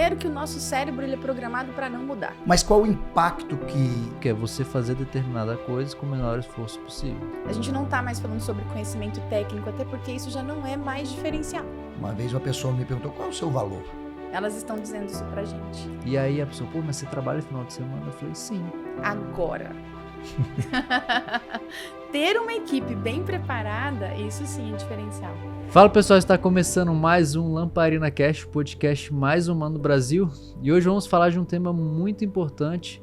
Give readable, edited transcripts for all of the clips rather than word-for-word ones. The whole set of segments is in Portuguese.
Primeiro que o nosso cérebro ele é programado para não mudar. Mas qual o impacto Que é você fazer determinada coisa com o menor esforço possível. A gente não está mais falando sobre conhecimento técnico, até porque isso já não é mais diferencial. Uma vez uma pessoa me perguntou qual é o seu valor. Elas estão dizendo isso pra gente. E aí a pessoa, pô, mas você trabalha no final de semana? Eu falei, sim. Agora. Ter uma equipe bem preparada, isso sim é diferencial. Fala pessoal, está começando mais um Lamparina Cast, o podcast mais humano do Brasil. E hoje vamos falar de um tema muito importante,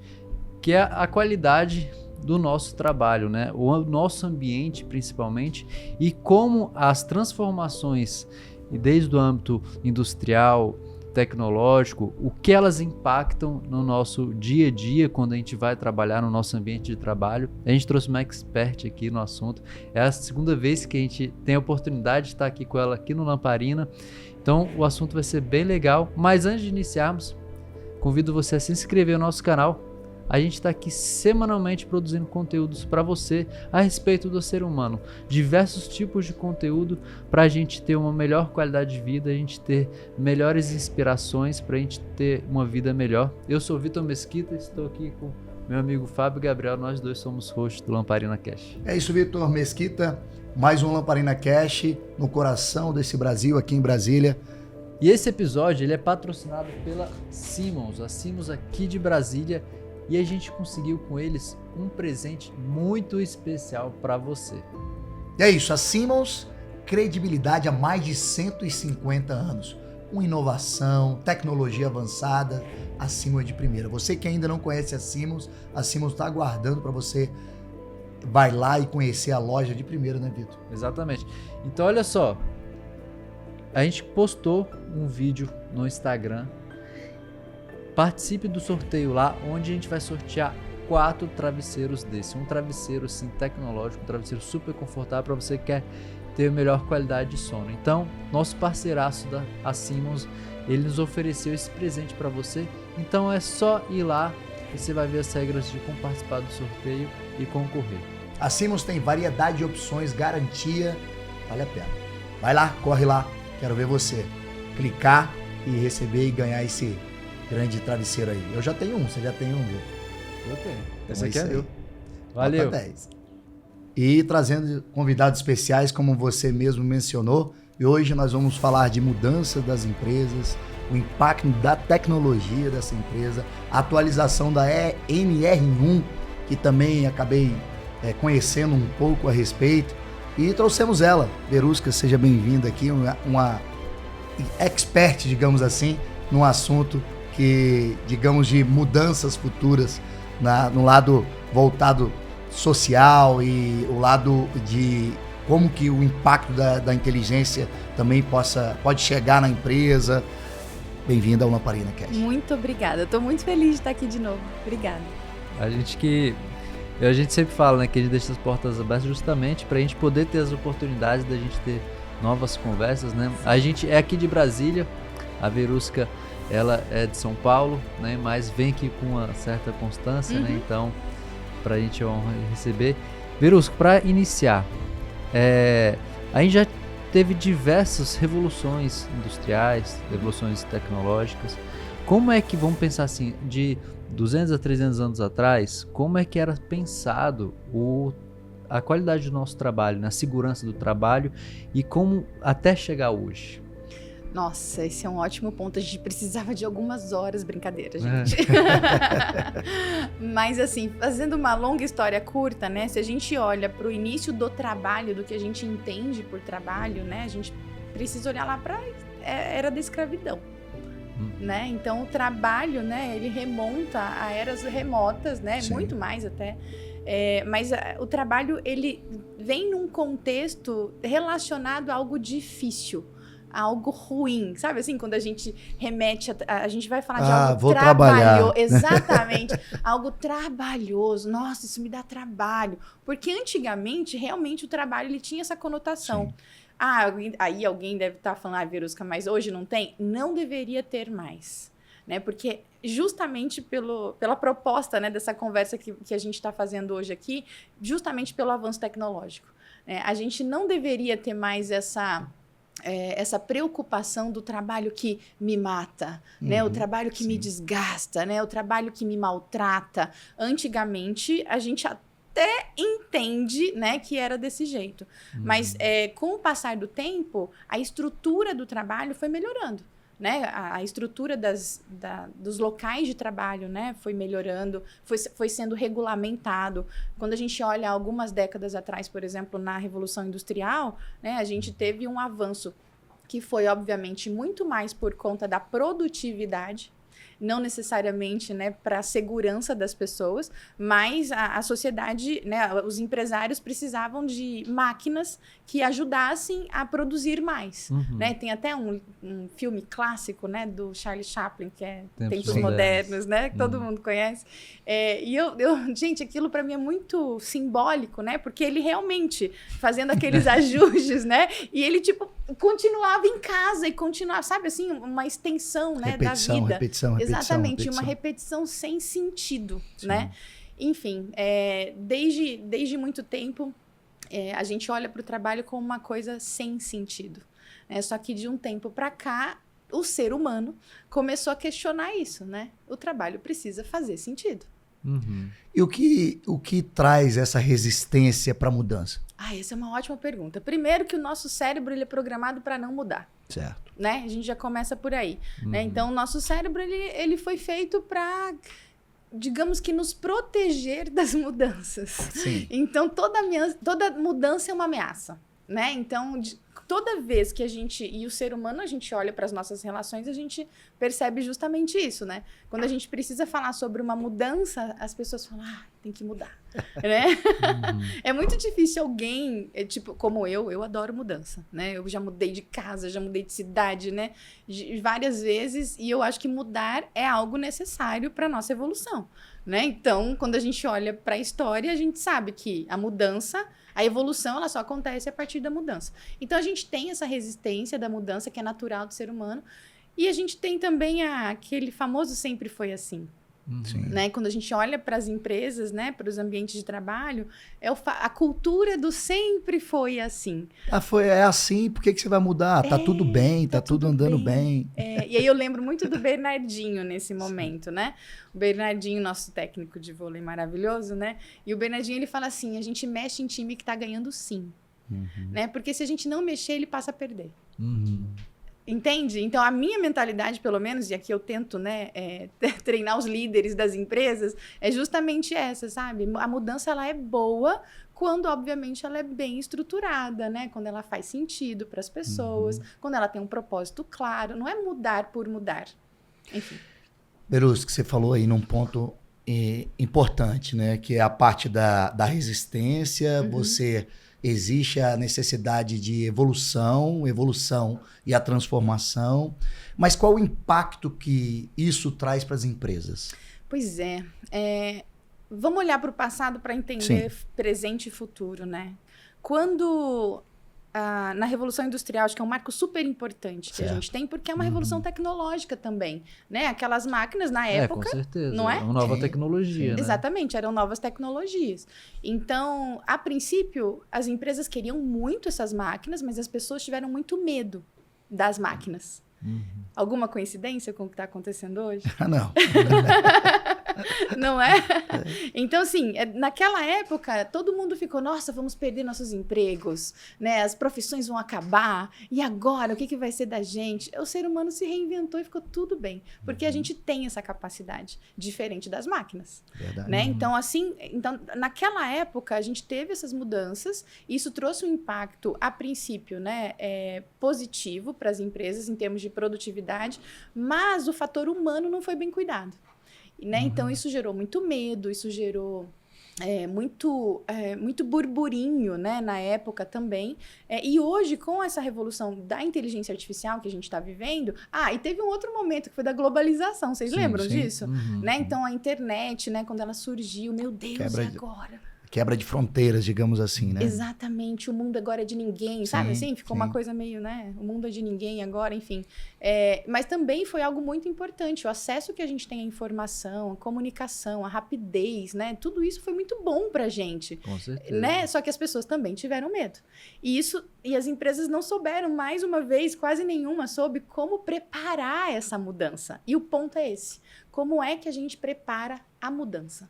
que é a qualidade do nosso trabalho, né? O nosso ambiente principalmente, e como as transformações, e desde o âmbito industrial, tecnológico, o que elas impactam no nosso dia a dia quando a gente vai trabalhar no nosso ambiente de trabalho. A gente trouxe uma expert aqui no assunto. É a segunda vez que a gente tem a oportunidade de estar aqui com ela aqui no Lamparina. Então o assunto vai ser bem legal. Mas antes de iniciarmos, convido você a se inscrever no nosso canal. A gente está aqui semanalmente produzindo conteúdos para você a respeito do ser humano. Diversos tipos de conteúdo para a gente ter uma melhor qualidade de vida, a gente ter melhores inspirações, para a gente ter uma vida melhor. Eu sou o Vitor Mesquita, estou aqui com meu amigo Fábio Gabriel, nós dois somos hosts do Lamparina Cash. É isso, Vitor Mesquita, mais um Lamparina Cash no coração desse Brasil, aqui em Brasília. E esse episódio ele é patrocinado pela Simmons, a Simmons aqui de Brasília. E a gente conseguiu com eles um presente muito especial para você. E é isso, a Simmons, credibilidade há mais de 150 anos. Uma inovação, tecnologia avançada, acima de primeira. Você que ainda não conhece a Simmons está aguardando para você. Vai lá e conhecer a loja de primeira, né, Vitor? Exatamente. Então, olha só. A gente postou um vídeo no Instagram. Participe do sorteio lá, onde a gente vai sortear 4 travesseiros desse. Um travesseiro assim tecnológico, um travesseiro super confortável para você que quer ter a melhor qualidade de sono. Então, nosso parceiraço da Simmons, ele nos ofereceu esse presente para você. Então é só ir lá e você vai ver as regras de como participar do sorteio e concorrer. A Simmons tem variedade de opções, garantia, vale a pena. Vai lá, corre lá, quero ver você clicar e receber e ganhar esse grande travesseiro aí. Eu já tenho um, você já tem um, viu? Eu tenho. Esse aqui é meu. Valeu. Nota 10. E trazendo convidados especiais, como você mesmo mencionou. E hoje nós vamos falar de mudança das empresas, o impacto da tecnologia dessa empresa, a atualização da NR1, que também acabei conhecendo um pouco a respeito. E trouxemos ela. Verusca, seja bem-vinda aqui, uma expert, digamos assim, num assunto que, digamos, de mudanças futuras no lado voltado social e o lado de como que o impacto da inteligência também pode chegar na empresa. Bem-vinda ao Lamparina Cast. Muito obrigada, eu estou muito feliz de estar aqui de novo. Obrigada. A gente sempre fala, né, que a gente deixa as portas abertas justamente para a gente poder ter as oportunidades da gente ter novas conversas, né? A gente é aqui de Brasília, a Verusca ela é de São Paulo, né? Mas vem aqui com uma certa constância, né? Então, pra gente é uma honra receber. Verusca, para iniciar, a gente já teve diversas revoluções industriais, revoluções tecnológicas. Como é que, vamos pensar assim, de 200 a 300 anos atrás, como é que era pensado a qualidade do nosso trabalho, a segurança do trabalho e como até chegar hoje? Nossa, esse é um ótimo ponto. A gente precisava de algumas horas, brincadeira, gente. Mas assim, fazendo uma longa história curta, né? Se a gente olha para o início do trabalho, do que a gente entende por trabalho, né? A gente precisa olhar lá para a era da escravidão, né? Então o trabalho, né? Ele remonta a eras remotas, né? Sim. Muito mais até. Mas o trabalho, ele vem num contexto relacionado a algo difícil, algo ruim, sabe assim, quando a gente remete, a gente vai falar de algo trabalhoso, exatamente, algo trabalhoso, nossa, isso me dá trabalho, porque antigamente, realmente, o trabalho, ele tinha essa conotação. Sim. Aí alguém deve estar falando, Verusca, mas hoje não tem? Não deveria ter mais, né, porque justamente pela proposta, né, dessa conversa que a gente está fazendo hoje aqui, justamente pelo avanço tecnológico, né, a gente não deveria ter mais essa preocupação do trabalho que me mata, né? O trabalho que me desgasta, né? O trabalho que me maltrata. Antigamente, a gente até entende, né, que era desse jeito. Mas com o passar do tempo, a estrutura do trabalho foi melhorando. Né? A estrutura dos locais de trabalho, né, foi melhorando, foi sendo regulamentado. Quando a gente olha algumas décadas atrás, por exemplo, na Revolução Industrial, né, a gente teve um avanço que foi, obviamente, muito mais por conta da produtividade, não necessariamente, né, para a segurança das pessoas, mas a sociedade, né, os empresários precisavam de máquinas que ajudassem a produzir mais. Né? Tem até um filme clássico, né, do Charlie Chaplin, que é Tempos Modernos, né, que todo mundo conhece. E gente, aquilo para mim é muito simbólico, né, porque ele realmente fazendo aqueles ajustes, né, e ele tipo continuava em casa e continuava, sabe assim, uma extensão, né, da vida. Repetição. Exatamente, uma repetição sem sentido, né? Enfim, desde muito tempo, a gente olha para o trabalho como uma coisa sem sentido. Né? Só que de um tempo para cá, o ser humano começou a questionar isso, né? O trabalho precisa fazer sentido. E o que traz essa resistência para a mudança? Essa é uma ótima pergunta. Primeiro que o nosso cérebro ele é programado para não mudar. Certo. Né? A gente já começa por aí. Né? Então, o nosso cérebro ele foi feito para, digamos que, nos proteger das mudanças. Sim. Então, toda mudança é uma ameaça. Né? Então, toda vez que a gente... E o ser humano, a gente olha para as nossas relações, a gente percebe justamente isso, né? Quando a gente precisa falar sobre uma mudança, as pessoas falam, tem que mudar. Né? É muito difícil alguém, tipo, como eu adoro mudança, né? Eu já mudei de casa, já mudei de cidade, né? Várias vezes, e eu acho que mudar é algo necessário para nossa evolução, né? Então, quando a gente olha para a história, a gente sabe que a evolução, ela só acontece a partir da mudança. Então, a gente tem essa resistência da mudança, que é natural do ser humano, e a gente tem também aquele famoso sempre foi assim. Né? Quando a gente olha para as empresas, né, para os ambientes de trabalho, a cultura do sempre foi assim. É assim, por que você vai mudar? Tá tudo bem, tá tudo andando bem. E aí eu lembro muito do Bernardinho nesse momento, né? O Bernardinho, nosso técnico de vôlei maravilhoso, né? E o Bernardinho, ele fala assim, a gente mexe em time que tá ganhando sim. Né? Porque se a gente não mexer, ele passa a perder. Entende? Então, a minha mentalidade, pelo menos, e aqui eu tento, né, treinar os líderes das empresas, é justamente essa, sabe? A mudança, ela é boa quando, obviamente, ela é bem estruturada, né? Quando ela faz sentido para as pessoas, quando ela tem um propósito claro. Não é mudar por mudar. Enfim. Beruschi, que você falou aí num ponto importante, né? Que é a parte da resistência, existe a necessidade de evolução e a transformação. Mas qual o impacto que isso traz para as empresas? Pois vamos olhar para o passado para entender presente e futuro, né? Quando na Revolução Industrial, acho que é um marco super importante que a gente tem, porque é uma revolução tecnológica também, né? Aquelas máquinas, na época... com certeza. Não é? É uma nova tecnologia, né? Exatamente, eram novas tecnologias. Então, a princípio, as empresas queriam muito essas máquinas, mas as pessoas tiveram muito medo das máquinas. Alguma coincidência com o que está acontecendo hoje? Não. Não é? Então, assim, naquela época, todo mundo ficou, nossa, vamos perder nossos empregos, né? As profissões vão acabar, e agora, o que vai ser da gente? O ser humano se reinventou e ficou tudo bem, porque a gente tem essa capacidade, diferente das máquinas. Verdade. Né? Então, naquela época, a gente teve essas mudanças, e isso trouxe um impacto, a princípio, né, positivo para as empresas, em termos de produtividade, mas o fator humano não foi bem cuidado. Né? Então, isso gerou muito medo, isso gerou muito burburinho, né, na época também. E hoje, com essa revolução da inteligência artificial que a gente está vivendo... e teve um outro momento que foi da globalização, vocês lembram disso? Né? Então, a internet, né, quando ela surgiu, meu Deus, e agora? Quebra de fronteiras, digamos assim, né? Exatamente, o mundo agora é de ninguém, sabe assim? Ficou uma coisa meio, né? O mundo é de ninguém agora, enfim. Mas também foi algo muito importante, o acesso que a gente tem à informação, à comunicação, à rapidez, né? Tudo isso foi muito bom pra gente. Com certeza. Né? Só que as pessoas também tiveram medo. E as empresas não souberam, mais uma vez, quase nenhuma soube como preparar essa mudança. E o ponto é esse. Como é que a gente prepara a mudança?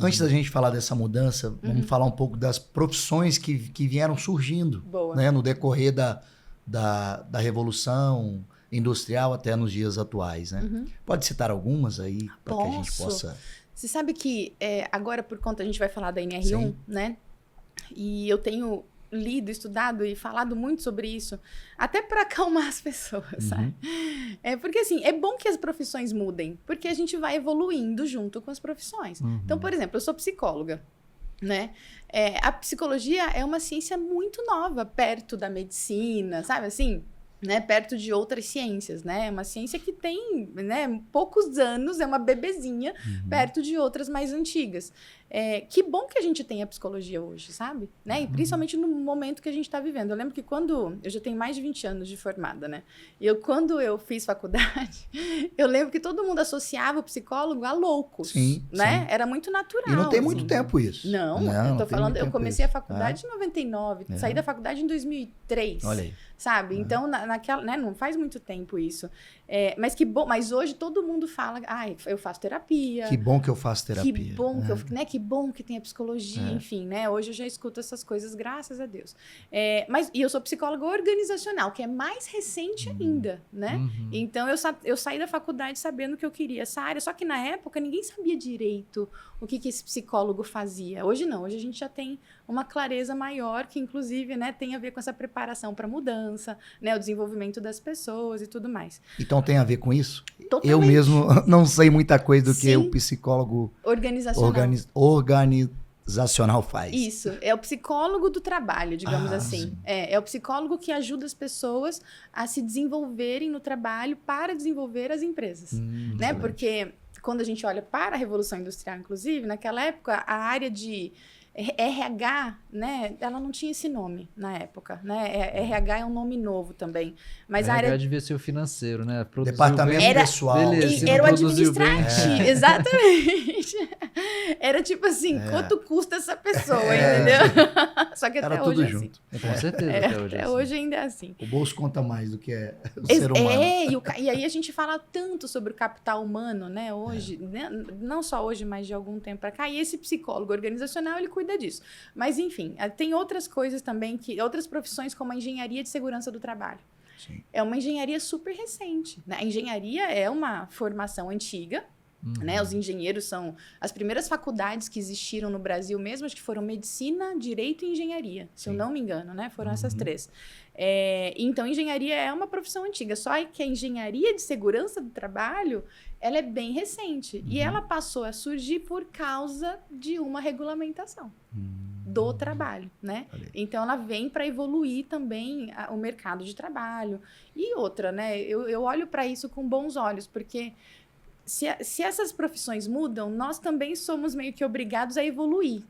Antes da gente falar dessa mudança, vamos falar um pouco das profissões que vieram surgindo, né, no decorrer da Revolução Industrial até nos dias atuais, né? Pode citar algumas aí para que a gente possa... Você sabe que agora, por conta, a gente vai falar da NR1, né? E eu tenho lido, estudado e falado muito sobre isso, até para acalmar as pessoas, sabe? Porque assim, é bom que as profissões mudem, porque a gente vai evoluindo junto com as profissões. Então, por exemplo, eu sou psicóloga, né? A psicologia é uma ciência muito nova, perto da medicina, sabe assim? Né, perto de outras ciências, né? É uma ciência que tem, né, poucos anos, é uma bebezinha perto de outras mais antigas. Que bom que a gente tem a psicologia hoje, sabe? Né? E principalmente no momento que a gente está vivendo. Eu lembro que quando... Eu já tenho mais de 20 anos de formada, né? E quando eu fiz faculdade, eu lembro que todo mundo associava o psicólogo a loucos, né? Sim. Era muito natural. E não tem muito tempo isso. Não, eu tô falando... Eu comecei a faculdade em 99, saí da faculdade em 2003. Olha aí. Sabe? Então, naquela, né, não faz muito tempo isso. Mas que bom, mas hoje todo mundo fala, eu faço terapia. Que bom que eu faço terapia. Que bom que bom que tem a psicologia, enfim, né? Hoje eu já escuto essas coisas, graças a Deus. E eu sou psicóloga organizacional, que é mais recente ainda, né? Então, eu saí da faculdade sabendo que eu queria essa área, só que na época ninguém sabia direito o que esse psicólogo fazia. Hoje não, hoje a gente já tem uma clareza maior, que inclusive, né, tem a ver com essa preparação para mudança, né, o desenvolvimento das pessoas e tudo mais. Então tem a ver com isso? Totalmente. Eu mesmo não sei muita coisa do que o psicólogo organizacional faz. Isso, é o psicólogo do trabalho, digamos assim. É o psicólogo que ajuda as pessoas a se desenvolverem no trabalho para desenvolver as empresas, né? Porque quando a gente olha para a Revolução Industrial, inclusive, naquela época, a área de RH, né, ela não tinha esse nome na época, né? RH é um nome novo também, mas RH a área devia ser o financeiro, né? Departamento pessoal. Beleza, era o administrativo, exatamente. Era tipo assim, quanto custa essa pessoa, entendeu? Só que até era hoje tudo é junto. assim. Com certeza, até hoje ainda é assim. O bolso conta mais do que o ser humano. E aí a gente fala tanto sobre o capital humano, né? Hoje, né? Não só hoje, mas de algum tempo para cá. E esse psicólogo organizacional, ele cuida disso. Mas, enfim, tem outras coisas também, outras profissões como a engenharia de segurança do trabalho. Sim. É uma engenharia super recente, né? A engenharia é uma formação antiga, né? Os engenheiros são as primeiras faculdades que existiram no Brasil mesmo, acho que foram medicina, direito e engenharia, se eu não me engano, né? Foram essas três. Então, engenharia é uma profissão antiga, só que a engenharia de segurança do trabalho, ela é bem recente. E ela passou a surgir por causa de uma regulamentação do trabalho, né? Então, ela vem para evoluir também o mercado de trabalho. E outra, né? Eu olho para isso com bons olhos, porque se essas profissões mudam, nós também somos meio que obrigados a evoluir.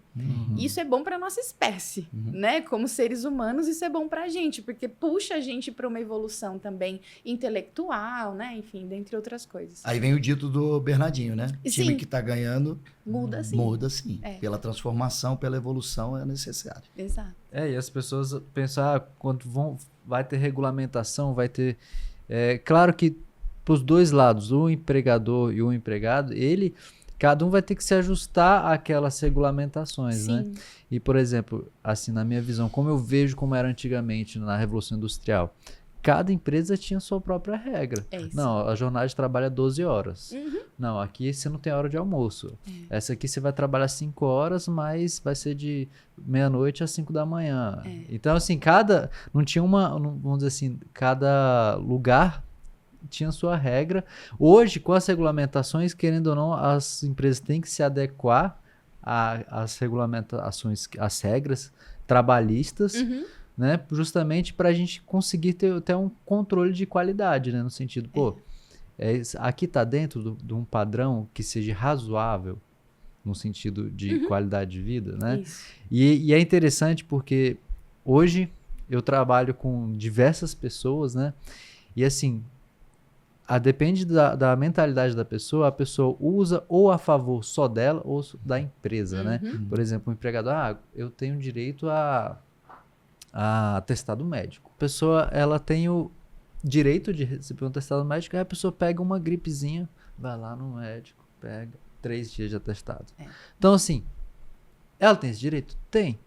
Isso é bom para nossa espécie, né? Como seres humanos, isso é bom para a gente, porque puxa a gente para uma evolução também intelectual, né? Enfim, dentre outras coisas. Aí vem o dito do Bernardinho, né? O time que está ganhando muda sim. Muda sim. Pela transformação, pela evolução é necessário. Exato. E as pessoas pensam, quando vai ter regulamentação, vai ter... claro que para os dois lados, o empregador e o empregado, cada um vai ter que se ajustar àquelas regulamentações, Sim. né? E, por exemplo, assim, na minha visão, como eu vejo como era antigamente na Revolução Industrial, cada empresa tinha sua própria regra. Não, a jornada de trabalho é 12 horas. Não, aqui você não tem hora de almoço. Essa aqui você vai trabalhar 5 horas, mas vai ser de meia-noite às 5 da manhã. Então, assim, não tinha vamos dizer assim, cada lugar tinha sua regra. Hoje, com as regulamentações, querendo ou não, as empresas têm que se adequar às regulamentações, às regras trabalhistas, né? Justamente para a gente conseguir ter um controle de qualidade, né? No sentido, aqui está dentro de um padrão que seja razoável. no sentido de qualidade de vida, né? Isso. E é interessante porque hoje eu trabalho com diversas pessoas, né? E assim, depende da mentalidade da pessoa, a pessoa usa ou a favor só dela ou da empresa, né? Por exemplo, um empregador, eu tenho direito a atestado médico. A pessoa, ela tem o direito de receber um atestado médico, aí a pessoa pega uma gripezinha, vai lá no médico, pega 3 dias de atestado. Então, assim, ela tem esse direito? Tem.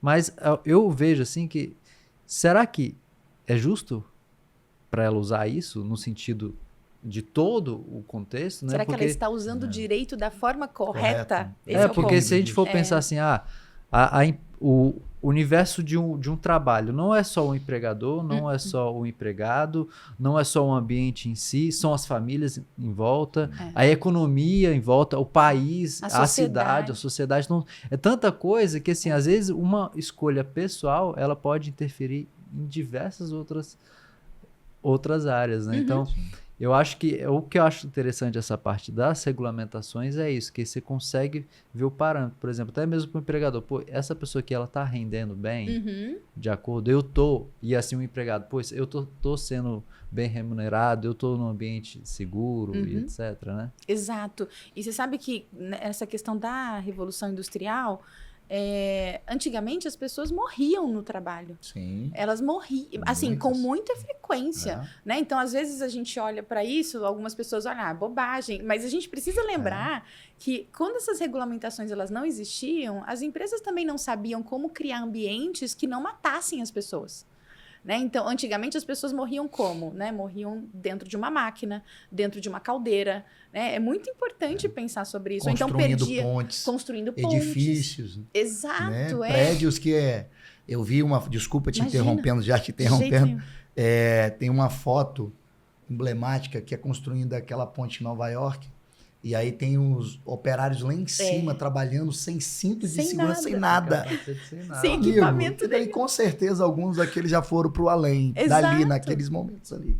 Mas eu vejo assim que, será que é justo para ela usar isso no sentido de todo o contexto, né? Será que ela está usando o direito da forma correta? Esse o porque ponto. se a gente for pensar assim, o universo de um trabalho não é só o empregador, não é só o empregado, não é só o ambiente em si, são as famílias em volta, a economia em volta, o país, a cidade, a sociedade. Não, é tanta coisa que, assim, às vezes uma escolha pessoal, ela pode interferir em diversas outras áreas, né? Então, eu acho que o que eu acho interessante essa parte das regulamentações é isso, que você consegue ver o parâmetro. Por exemplo, até mesmo para o empregador, essa pessoa aqui, ela está rendendo bem, de acordo, e assim o empregado, eu tô sendo bem remunerado, eu estou num ambiente seguro e etc, né? Exato. E você sabe que essa questão da Revolução Industrial, antigamente as pessoas morriam no trabalho. Sim. Elas morriam, assim, com muita frequência, né? Então, às vezes a gente olha para isso, algumas pessoas olham, bobagem, mas a gente precisa lembrar que quando essas regulamentações elas não existiam, as empresas também não sabiam como criar ambientes que não matassem as pessoas. Né? Então, antigamente as pessoas morriam como? Né? Morriam dentro de uma máquina, dentro de uma caldeira. Né? É muito importante pensar sobre isso. Construindo então, pontes. Construindo pontes. Edifícios. Exato. Né? Prédios que eu vi desculpa te interrompendo, já te De interrompendo. jeito Tem uma foto emblemática que é construindo aquela ponte em Nova York. E aí tem os operários lá em cima trabalhando sem cinto de segurança, sem nada. Sem equipamento. E daí, com certeza, alguns daqueles já foram para o além, dali, naqueles momentos ali.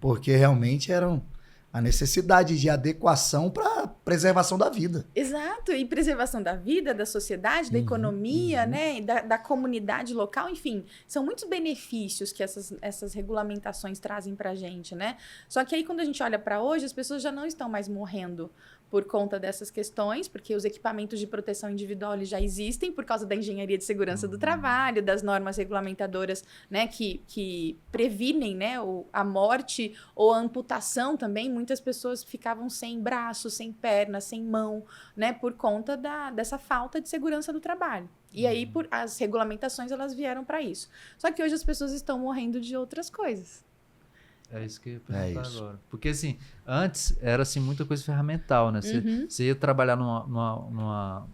Porque realmente eram a necessidade de adequação para preservação da vida. Exato, e preservação da vida, da sociedade, da economia, né, da comunidade local, enfim, são muitos benefícios que essas regulamentações trazem para a gente, né? Só que aí quando a gente olha para hoje, as pessoas já não estão mais morrendo por conta dessas questões, porque os equipamentos de proteção individual eles já existem por causa da engenharia de segurança do trabalho, das normas regulamentadoras, né, que previnem, né, a morte ou a amputação também. Muitas pessoas ficavam sem braço, sem perna, sem mão, né, por conta dessa falta de segurança do trabalho. E aí as regulamentações elas vieram para isso. Só que hoje as pessoas estão morrendo de outras coisas. É isso que eu ia perguntar agora. Porque, assim, antes era, assim, muita coisa ferramental, né? Você ia trabalhar numa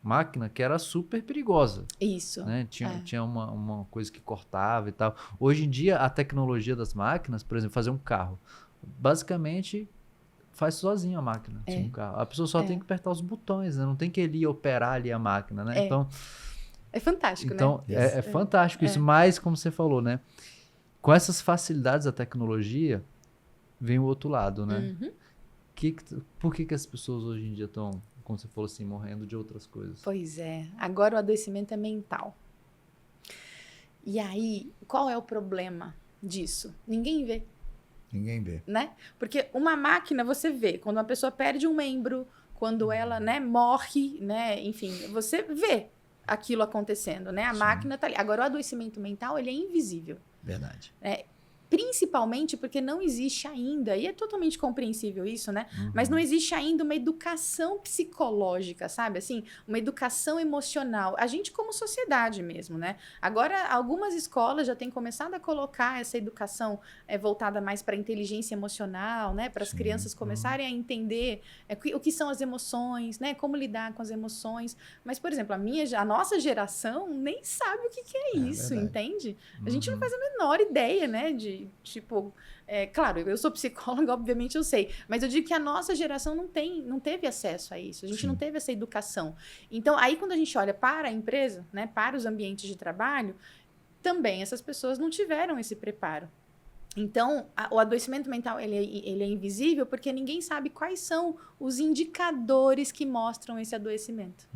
máquina que era super perigosa. Isso. Né? Tinha uma coisa que cortava e tal. Hoje em dia, a tecnologia das máquinas, por exemplo, fazer um carro, basicamente faz sozinho a máquina. Um carro. A pessoa só tem que apertar os botões, né? Não tem que ele operar ali a máquina, né? Então, é fantástico, então, né? É fantástico isso. Mas, como você falou, né? Com essas facilidades da tecnologia, vem o outro lado, né? Por que as pessoas hoje em dia estão, como você falou assim, morrendo de outras coisas? Pois é. Agora o adoecimento é mental. E aí, qual é o problema disso? Ninguém vê. Ninguém vê. Né? Porque uma máquina, você vê. Quando uma pessoa perde um membro, quando ela, né, morre, né? Enfim, você vê aquilo acontecendo, né? A máquina tá ali. Agora, o adoecimento mental, ele é invisível. Verdade. Principalmente porque não existe ainda, e é totalmente compreensível isso, né? Mas não existe ainda uma educação psicológica, sabe? Assim, uma educação emocional. A gente como sociedade mesmo, né? Agora, algumas escolas já têm começado a colocar essa educação voltada mais para a inteligência emocional, né? Para as crianças começarem a entender o que são as emoções, né? Como lidar com as emoções. Mas, por exemplo, a nossa geração nem sabe o que é isso, entende? A gente não faz a menor ideia, né? Claro, eu sou psicóloga, obviamente eu sei, mas eu digo que a nossa geração não teve acesso a isso, a gente não teve essa educação. Então, aí quando a gente olha para a empresa, né, para os ambientes de trabalho, também essas pessoas não tiveram esse preparo. Então, o adoecimento mental, ele é invisível porque ninguém sabe quais são os indicadores que mostram esse adoecimento.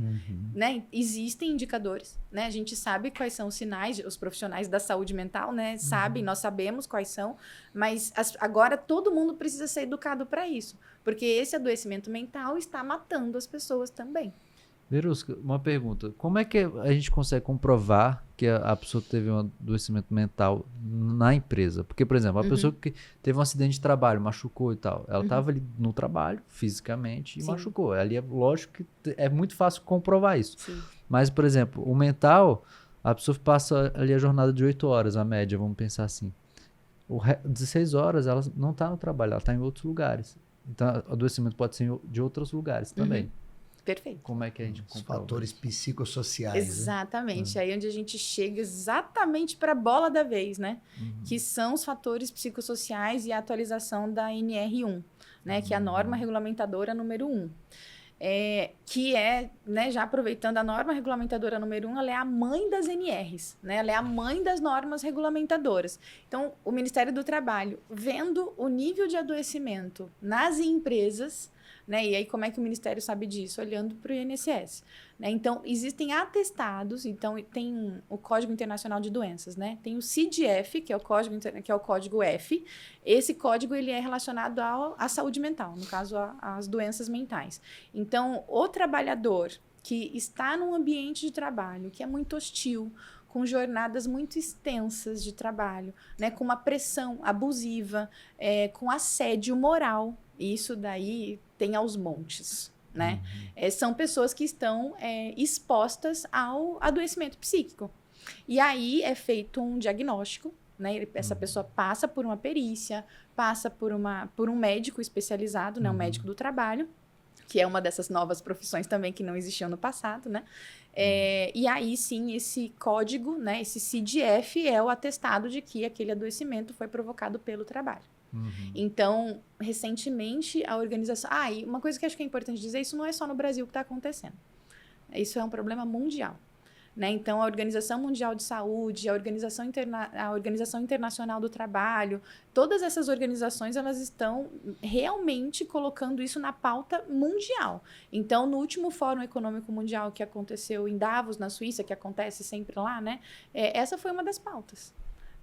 Né? Existem indicadores, né? A gente sabe quais são os sinais, os profissionais da saúde mental, né? Sabem, nós sabemos quais são, mas agora todo mundo precisa ser educado para isso, porque esse adoecimento mental está matando as pessoas também. Verusca, uma pergunta. Como é que a gente consegue comprovar que a pessoa teve um adoecimento mental na empresa? Porque, por exemplo, a pessoa que teve um acidente de trabalho, machucou e tal, ela estava ali no trabalho, fisicamente, e machucou. Ali é lógico que é muito fácil comprovar isso. Sim. Mas, por exemplo, o mental, a pessoa passa ali a jornada de 8 horas, a média, vamos pensar assim. 16 horas, ela não está no trabalho, ela está em outros lugares. Então, o adoecimento pode ser de outros lugares também. Perfeito. Como é que a gente Os fatores psicossociais. Exatamente. Né? Aí onde a gente chega exatamente para a bola da vez, né? Que são os fatores psicossociais e a atualização da NR1, né? Que é a norma regulamentadora número 1. Que é, né, já aproveitando, a norma regulamentadora número 1, ela é a mãe das NRs, né? Ela é a mãe das normas regulamentadoras. Então, o Ministério do Trabalho, vendo o nível de adoecimento nas empresas, né? E aí, como é que o Ministério sabe disso? Olhando para o INSS. Né? Então, existem atestados, então tem o Código Internacional de Doenças, né? Tem o CIDF, que é o código F. Esse código ele é relacionado à saúde mental, no caso, às doenças mentais. Então, o trabalhador que está num ambiente de trabalho que é muito hostil, com jornadas muito extensas de trabalho, né? Com uma pressão abusiva, com assédio moral, isso daí tem aos montes, né? São pessoas que estão expostas ao adoecimento psíquico. E aí é feito um diagnóstico, né? Essa pessoa passa por uma perícia, passa por um médico especializado, né? Um médico do trabalho, que é uma dessas novas profissões também que não existiam no passado, né? E aí, sim, esse código, né? Esse CIDF é o atestado de que aquele adoecimento foi provocado pelo trabalho. Então, recentemente, a organização... e uma coisa que acho que é importante dizer, isso não é só no Brasil que está acontecendo. Isso é um problema mundial. Né? Então, a Organização Mundial de Saúde, a Organização Internacional do Trabalho, todas essas organizações, elas estão realmente colocando isso na pauta mundial. Então, no último Fórum Econômico Mundial que aconteceu em Davos, na Suíça, que acontece sempre lá, né? Essa foi uma das pautas.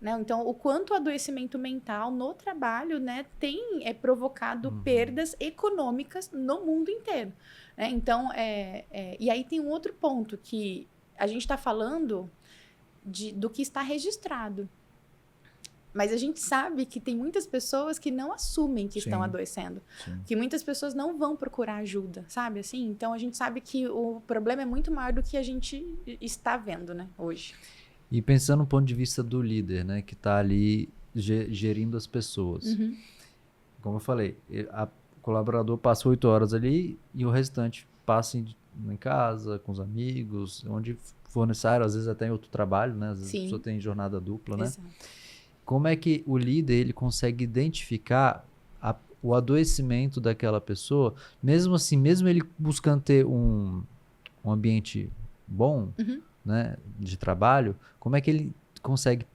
Né? Então, o quanto o adoecimento mental no trabalho, né, tem provocado perdas econômicas no mundo inteiro. Né? Então, e aí tem um outro ponto que a gente está falando do que está registrado. Mas a gente sabe que tem muitas pessoas que não assumem que estão adoecendo. Que muitas pessoas não vão procurar ajuda, sabe? Assim, então, a gente sabe que o problema é muito maior do que a gente está vendo, né, hoje. E pensando no ponto de vista do líder, né, que está ali gerindo as pessoas. Como eu falei, o colaborador passa 8 horas ali e o restante passa em casa, com os amigos, onde for necessário, às vezes até em outro trabalho, né? Às vezes a pessoa tem jornada dupla, né? Exato. Como é que o líder ele consegue identificar o adoecimento daquela pessoa, mesmo assim, mesmo ele buscando ter um ambiente bom, né, de trabalho, como é que ele consegue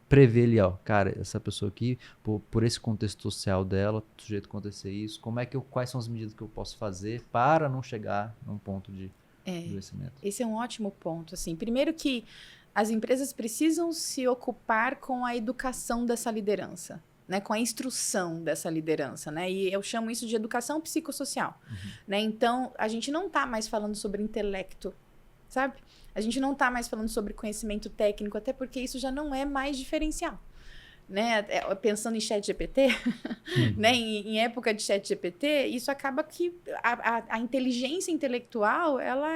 prever ali, cara, essa pessoa aqui, por esse contexto social dela, sujeito a acontecer isso, quais são as medidas que eu posso fazer para não chegar num ponto de adoecimento? Esse é um ótimo ponto, assim. Primeiro que as empresas precisam se ocupar com a educação dessa liderança, né, com a instrução dessa liderança, né, e eu chamo isso de educação psicossocial, né, então a gente não está mais falando sobre intelecto, sabe? A gente não está mais falando sobre conhecimento técnico, até porque isso já não é mais diferencial. Né? Pensando em ChatGPT, né? em época de ChatGPT, isso acaba que a inteligência intelectual, ela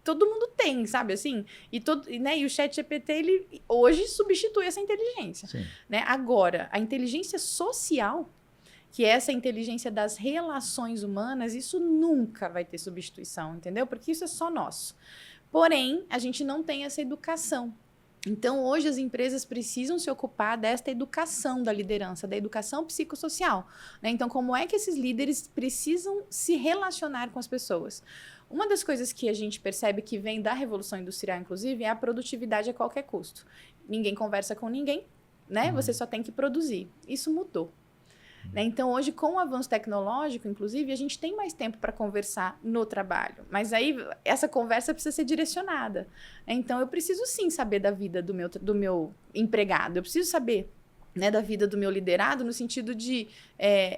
todo mundo tem, sabe assim? E o ChatGPT, ele hoje substitui essa inteligência. Né? Agora, a inteligência social, que é essa inteligência das relações humanas, isso nunca vai ter substituição, entendeu? Porque isso é só nosso. Porém, a gente não tem essa educação. Então, hoje as empresas precisam se ocupar desta educação da liderança, da educação psicossocial. Né? Então, como é que esses líderes precisam se relacionar com as pessoas? Uma das coisas que a gente percebe que vem da Revolução Industrial, inclusive, é a produtividade a qualquer custo. Ninguém conversa com ninguém, né? Você só tem que produzir. Isso mudou. Né? Então, hoje, com o avanço tecnológico, inclusive, a gente tem mais tempo para conversar no trabalho. Mas aí, essa conversa precisa ser direcionada. Então, eu preciso sim saber da vida do meu empregado. Eu preciso saber, né, da vida do meu liderado, no sentido de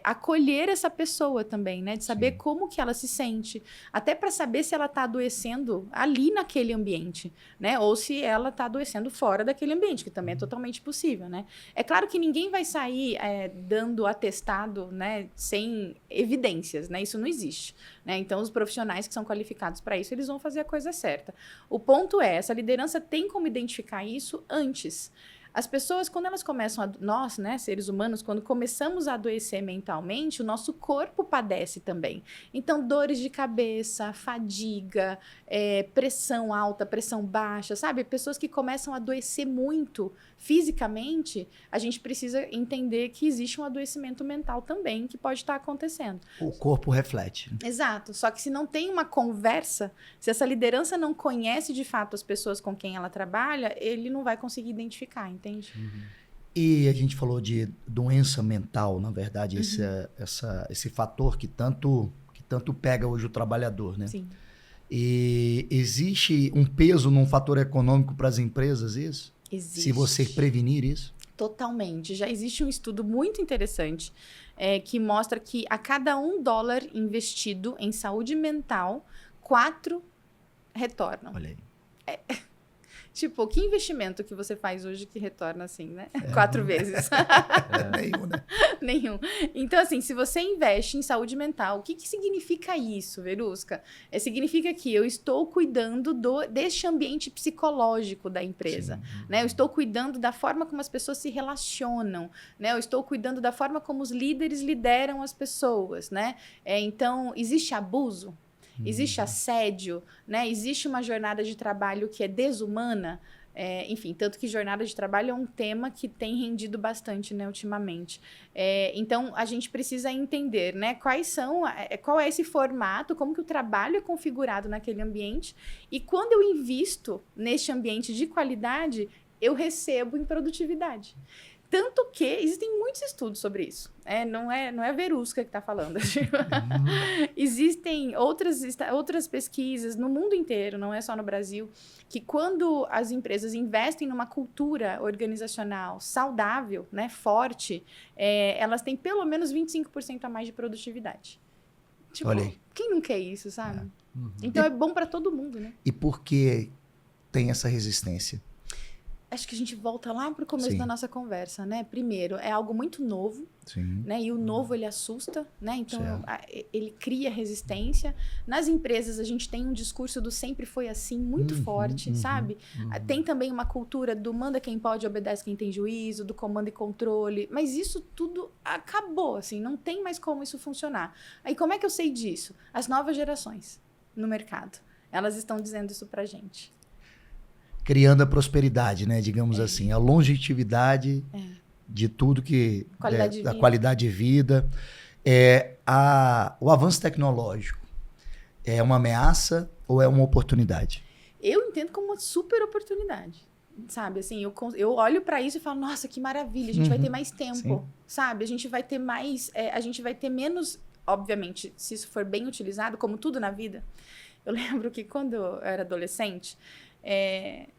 acolher essa pessoa também, né? De saber como que ela se sente. Até para saber se ela está adoecendo ali naquele ambiente, né? Ou se ela está adoecendo fora daquele ambiente, que também é totalmente possível, né? É claro que ninguém vai sair dando atestado, né, sem evidências, né? Isso não existe, né? Então, os profissionais que são qualificados para isso, eles vão fazer a coisa certa. O ponto é, essa liderança tem como identificar isso antes. As pessoas, quando elas começam nós, né, seres humanos, quando começamos a adoecer mentalmente, o nosso corpo padece também. Então, dores de cabeça, fadiga, pressão alta, pressão baixa, sabe? Pessoas que começam a adoecer muito fisicamente, a gente precisa entender que existe um adoecimento mental também que pode estar acontecendo. O corpo reflete. Exato. Só que se não tem uma conversa, se essa liderança não conhece de fato as pessoas com quem ela trabalha, ele não vai conseguir identificar, entende? E a gente falou de doença mental, na verdade, esse fator que tanto pega hoje o trabalhador, né? Sim. E existe um peso num fator econômico para as empresas, isso? Existe. Se você prevenir isso? Totalmente. Já existe um estudo muito interessante que mostra que a cada $1 investido em saúde mental, 4 retornam. Olha aí. Tipo, que investimento que você faz hoje que retorna assim, né? 4 vezes. Nenhum, né? Nenhum. Então, assim, se você investe em saúde mental, o que significa isso, Verusca? Significa que eu estou cuidando deste ambiente psicológico da empresa, né? Eu estou cuidando da forma como as pessoas se relacionam, né? Eu estou cuidando da forma como os líderes lideram as pessoas, né? Então, existe abuso? Existe assédio, né? Existe uma jornada de trabalho que é desumana, enfim, tanto que jornada de trabalho é um tema que tem rendido bastante, né, ultimamente. Então, a gente precisa entender, né, qual é esse formato, como que o trabalho é configurado naquele ambiente, e quando eu invisto neste ambiente de qualidade, eu recebo em produtividade. Tanto que existem muitos estudos sobre isso. Não é a Verusca que está falando. Existem outras pesquisas no mundo inteiro, não é só no Brasil, que quando as empresas investem numa cultura organizacional saudável, né, forte, elas têm pelo menos 25% a mais de produtividade. Tipo, olha aí. Quem não quer isso, sabe? Então é bom para todo mundo, né? E por que tem essa resistência? Acho que a gente volta lá para o começo da nossa conversa, né? Primeiro, é algo muito novo, né? E o novo, ele assusta, né? Então, ele cria resistência. Nas empresas, a gente tem um discurso do sempre foi assim, muito forte, sabe? Tem também uma cultura do manda quem pode, obedece quem tem juízo, do comando e controle. Mas isso tudo acabou, assim, não tem mais como isso funcionar. Aí, como é que eu sei disso? As novas gerações no mercado, elas estão dizendo isso pra gente. Criando a prosperidade, né? Digamos assim, a longevidade de tudo que... da qualidade de vida. O avanço tecnológico é uma ameaça ou é uma oportunidade? Eu entendo como uma super oportunidade, sabe? Assim, eu olho para isso e falo, nossa, que maravilha, a gente vai ter mais tempo, sabe? A gente vai ter mais... a gente vai ter menos... Obviamente, se isso for bem utilizado, como tudo na vida. Eu lembro que quando eu era adolescente...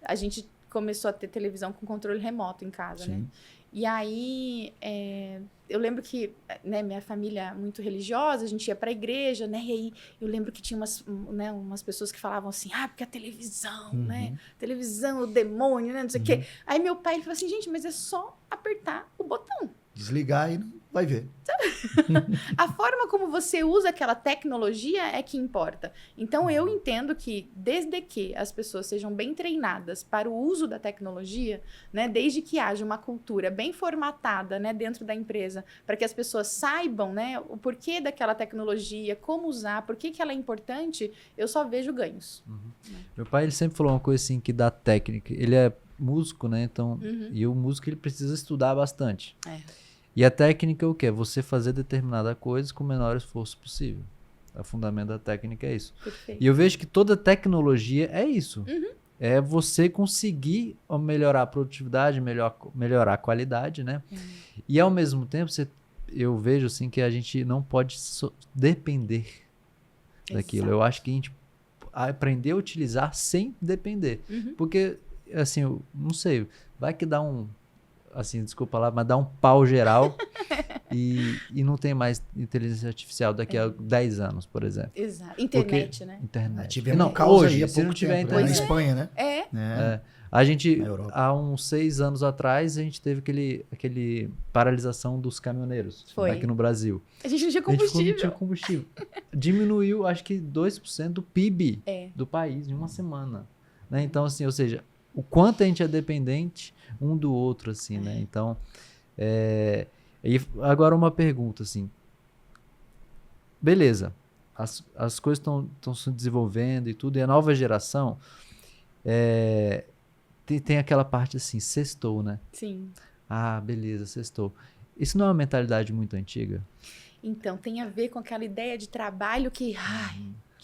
a gente começou a ter televisão com controle remoto em casa, né? E aí, eu lembro que, né, minha família muito religiosa, a gente ia pra igreja, né? E aí, eu lembro que tinha umas pessoas que falavam assim, porque a televisão, né? Televisão, o demônio, né? Não sei o quê. Aí meu pai falou assim, gente, mas é só apertar o botão. Desligar e vai ver. A forma como você usa aquela tecnologia é que importa. Então, eu entendo que, desde que as pessoas sejam bem treinadas para o uso da tecnologia, né, desde que haja uma cultura bem formatada, né, dentro da empresa, para que as pessoas saibam, né, o porquê daquela tecnologia, como usar, por que ela é importante, eu só vejo ganhos. Meu pai, ele sempre falou uma coisa assim, que da técnica. Ele é músico, né? Então, e o músico, ele precisa estudar bastante. E a técnica é o quê? Você fazer determinada coisa com o menor esforço possível. O fundamento da técnica é isso. Perfeito. E eu vejo que toda tecnologia é isso. é você conseguir melhorar a produtividade, melhorar a qualidade, né? E ao mesmo tempo, eu vejo assim que a gente não pode depender daquilo. Eu acho que a gente aprender a utilizar sem depender. Porque, assim, eu não sei, vai que dá assim, desculpa lá, mas dá um pau geral e não tem mais inteligência artificial daqui a 10 anos, por exemplo. Exato. Internet, né? Internet. Tivemos um caos hoje, aí há se pouco não tiver tempo, né? Na internet. Espanha, né? A gente, Na Europa. há uns 6 anos atrás, a gente teve aquele paralisação dos caminhoneiros aqui no Brasil. A gente não tinha A gente combustível. não tinha combustível. Diminuiu, acho que 2% do PIB do país em uma semana. Né? Então, assim, ou seja, o quanto a gente é dependente um do outro, assim, né? Então, e agora uma pergunta, assim. Beleza, as coisas estão se desenvolvendo e tudo, e a nova geração tem aquela parte assim, sextou, né? Sim. Ah, beleza, sextou. Isso não é uma mentalidade muito antiga? Então, tem a ver com aquela ideia de trabalho que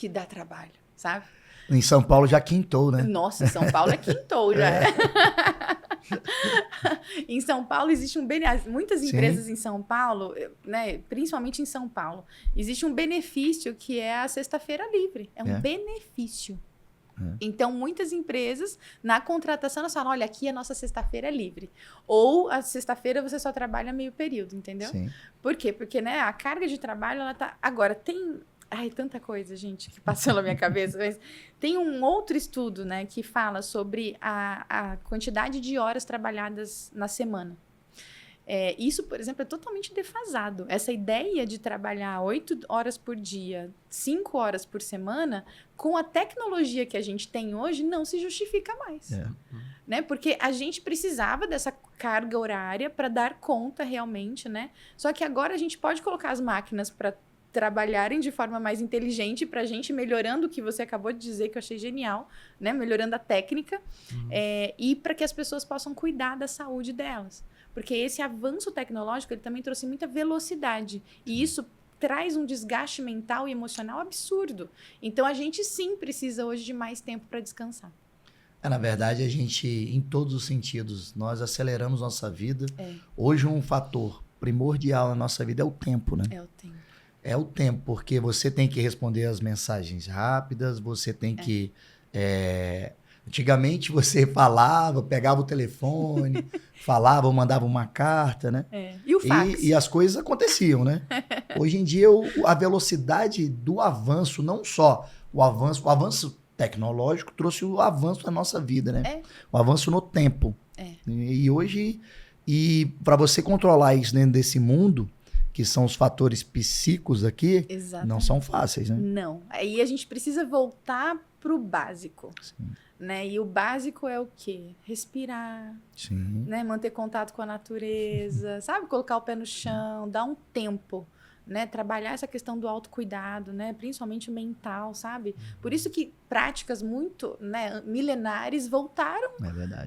dá trabalho, sabe? Em São Paulo já quintou, né? Nossa, em São Paulo é quintou já. Em São Paulo existe muitas empresas em São Paulo, né, principalmente em São Paulo, existe um benefício que é a sexta-feira livre. É um benefício. Então, muitas empresas, na contratação, elas falam, olha, aqui a nossa sexta-feira é livre. Ou a sexta-feira você só trabalha meio período, entendeu? Sim. Por quê? Porque, né, a carga de trabalho, ela tá... Agora, tem... Ai, tanta coisa, gente, que passou na minha cabeça. Mas tem um outro estudo, né, que fala sobre a quantidade de horas trabalhadas na semana. Isso, por exemplo, é totalmente defasado. Essa ideia de trabalhar 8 horas por dia, 5 horas por semana, com a tecnologia que a gente tem hoje, não se justifica mais. Né? Porque a gente precisava dessa carga horária para dar conta realmente, né? Só que agora a gente pode colocar as máquinas para trabalharem de forma mais inteligente para a gente, melhorando o que você acabou de dizer, que eu achei genial, né? Melhorando a técnica, e para que as pessoas possam cuidar da saúde delas. Porque esse avanço tecnológico, ele também trouxe muita velocidade. E isso traz um desgaste mental e emocional absurdo. Então, a gente sim precisa hoje de mais tempo para descansar. Na verdade, a gente, em todos os sentidos, nós aceleramos nossa vida. Hoje, um fator primordial na nossa vida é o tempo, né? É o tempo. É o tempo, porque você tem que responder as mensagens rápidas, você tem que... Antigamente você falava, pegava o telefone, falava ou mandava uma carta, né? E o fax? E as coisas aconteciam, né? Hoje em dia, a velocidade do avanço, não só o avanço tecnológico trouxe o avanço na nossa vida, né? O avanço no tempo. E hoje, para você controlar isso dentro desse mundo, que são os fatores psíquicos aqui, não são fáceis, né? Não. Aí a gente precisa voltar para o básico. Né? E o básico é o quê? Respirar, né? Manter contato com a natureza, sabe? Colocar o pé no chão, dar um tempo, né? Trabalhar essa questão do autocuidado, né? Principalmente mental, sabe? Por isso que práticas muito, né, milenares voltaram,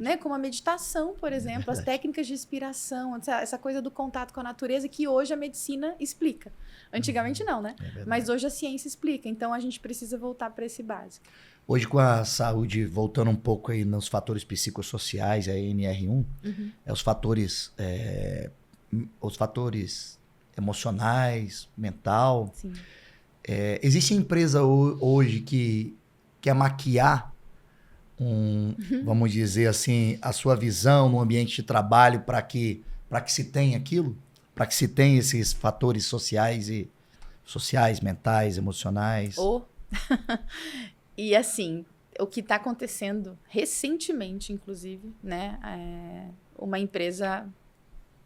né? Como a meditação, por exemplo, as técnicas de respiração, essa coisa do contato com a natureza que hoje a medicina explica. Antigamente não, né? Mas hoje a ciência explica. Então a gente precisa voltar para esse básico. Hoje, com a saúde, voltando um pouco aí nos fatores psicossociais, a NR1, os fatores emocionais, mental. Existe empresa hoje que quer maquiar, vamos dizer assim, a sua visão no ambiente de trabalho para que se tenha aquilo? Para que se tenha esses fatores sociais, mentais, emocionais? E assim, o que está acontecendo recentemente, inclusive, né? Uma empresa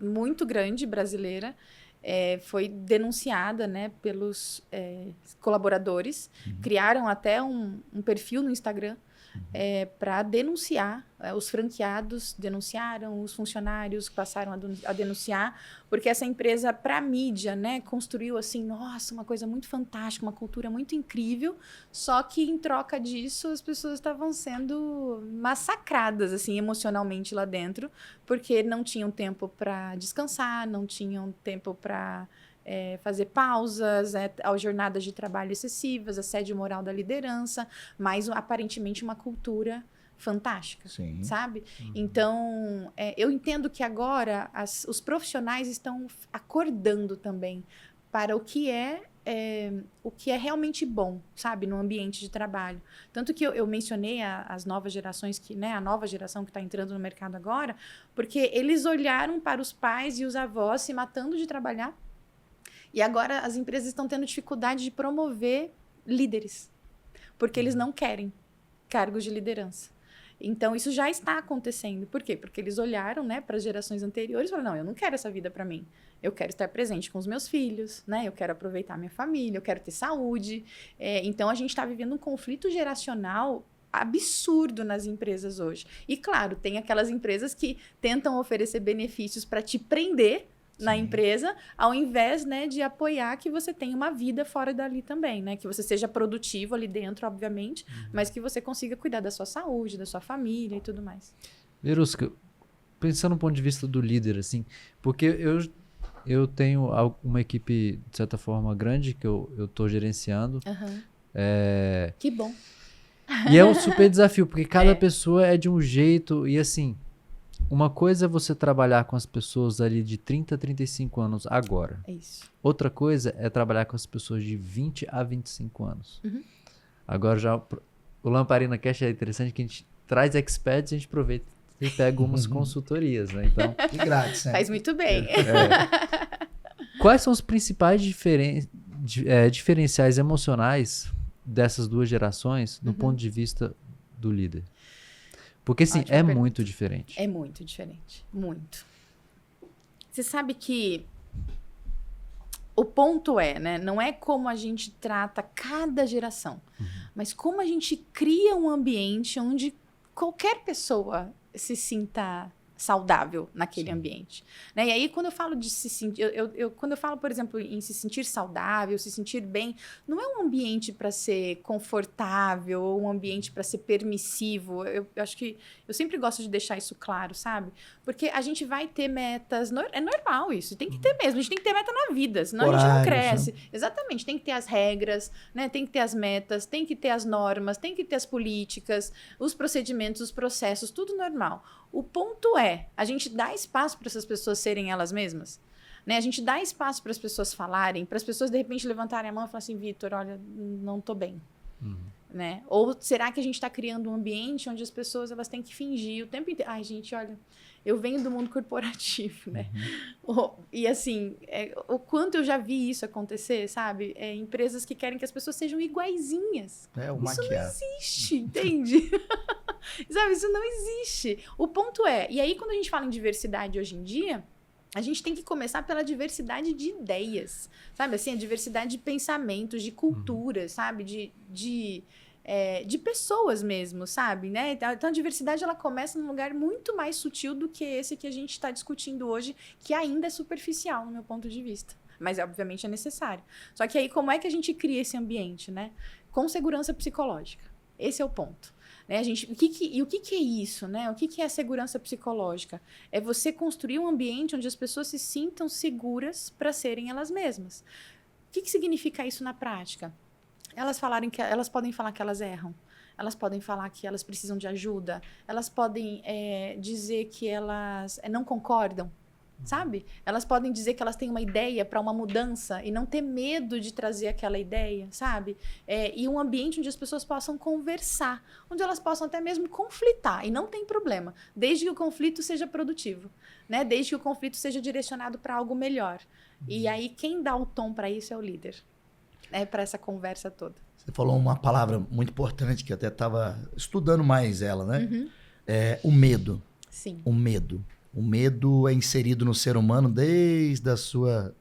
muito grande brasileira foi denunciada, né, pelos colaboradores. Criaram até um perfil no Instagram para denunciar. Os franqueados denunciaram, os funcionários passaram a denunciar, porque essa empresa, para a mídia, né, construiu assim, nossa, uma coisa muito fantástica, uma cultura muito incrível, só que em troca disso as pessoas estavam sendo massacradas assim, emocionalmente lá dentro, porque não tinham tempo para descansar, não tinham tempo para fazer pausas, jornadas de trabalho excessivas, assédio moral da liderança, mas aparentemente uma cultura fantástica, Sim. sabe? Então, eu entendo que agora os profissionais estão acordando também para o que é realmente bom, sabe? No ambiente de trabalho. Tanto que eu mencionei as novas gerações, a nova geração que está entrando no mercado agora, porque eles olharam para os pais e os avós se matando de trabalhar, e agora as empresas estão tendo dificuldade de promover líderes, porque eles não querem cargos de liderança. Então, isso já está acontecendo. Por quê? Porque eles olharam, né, para as gerações anteriores e falaram, não, eu não quero essa vida para mim. Eu quero estar presente com os meus filhos, né? Eu quero aproveitar minha família, eu quero ter saúde. Então, a gente está vivendo um conflito geracional absurdo nas empresas hoje. E, claro, tem aquelas empresas que tentam oferecer benefícios para te prender na empresa, ao invés, né, de apoiar que você tenha uma vida fora dali também, né? Que você seja produtivo ali dentro, obviamente, mas que você consiga cuidar da sua saúde, da sua família e tudo mais. Verusca, pensando do ponto de vista do líder, assim, porque eu tenho uma equipe, de certa forma, grande que eu tô gerenciando. Que bom. E é um super desafio, porque cada pessoa é de um jeito e, assim, uma coisa é você trabalhar com as pessoas ali de 30 a 35 anos agora. É isso. Outra coisa é trabalhar com as pessoas de 20 a 25 anos. Agora já o Lamparina Cash é interessante que a gente traz experts e a gente aproveita e pega umas consultorias, né? Então, de grátis, né? Faz muito bem. Quais são os principais diferenciais emocionais dessas duas gerações do ponto de vista do líder? Porque, assim, Ótima pergunta. muito diferente. É muito diferente. Muito. Você sabe que o ponto é, né? Não é como a gente trata cada geração, mas como a gente cria um ambiente onde qualquer pessoa se sinta saudável naquele ambiente, né? E aí, quando eu falo de se sentir, quando eu falo, por exemplo, em se sentir saudável, se sentir bem, não é um ambiente para ser confortável ou um ambiente para ser permissivo. Eu acho que eu sempre gosto de deixar isso claro, sabe? Porque a gente vai ter metas, é normal isso, tem que ter mesmo, a gente tem que ter meta na vida, senão a gente não cresce. Exatamente, tem que ter as regras, né? Tem que ter as metas, tem que ter as normas, tem que ter as políticas, os procedimentos, os processos, tudo normal. O ponto é, a gente dá espaço para essas pessoas serem elas mesmas? Né? A gente dá espaço para as pessoas falarem, para as pessoas, de repente, levantarem a mão e falar assim, Vitor, olha, não tô bem. Né? Ou será que a gente está criando um ambiente onde as pessoas elas têm que fingir o tempo inteiro? Ai, gente, olha, eu venho do mundo corporativo, né? E assim, o quanto eu já vi isso acontecer, sabe? Empresas que querem que as pessoas sejam iguaizinhas. Isso não existe, entende? Sabe, isso não existe. O ponto e aí quando a gente fala em diversidade hoje em dia, a gente tem que começar pela diversidade de ideias, sabe? Assim, a diversidade de pensamentos, de culturas, sabe? De pessoas mesmo, sabe? Né? Então, a diversidade, ela começa num lugar muito mais sutil do que esse que a gente está discutindo hoje, que ainda é superficial, no meu ponto de vista. Mas, obviamente, é necessário. Só que aí, como é que a gente cria esse ambiente, né? Com segurança psicológica. Esse é o ponto. Né? O que é isso? Né? O que é a segurança psicológica? É você construir um ambiente onde as pessoas se sintam seguras para serem elas mesmas. O que significa isso na prática? Elas podem falar que elas erram. Elas podem falar que elas precisam de ajuda. Elas podem dizer que elas não concordam. Sabe? Elas podem dizer que elas têm uma ideia para uma mudança e não ter medo de trazer aquela ideia, sabe? E um ambiente onde as pessoas possam conversar, onde elas possam até mesmo conflitar, e não tem problema, desde que o conflito seja produtivo, né? Desde que o conflito seja direcionado para algo melhor. E aí quem dá o tom para isso é o líder, para essa conversa toda. Você falou uma palavra muito importante que eu até estava estudando mais ela, né? O medo. Sim. O medo. O medo é inserido no ser humano desde a sua...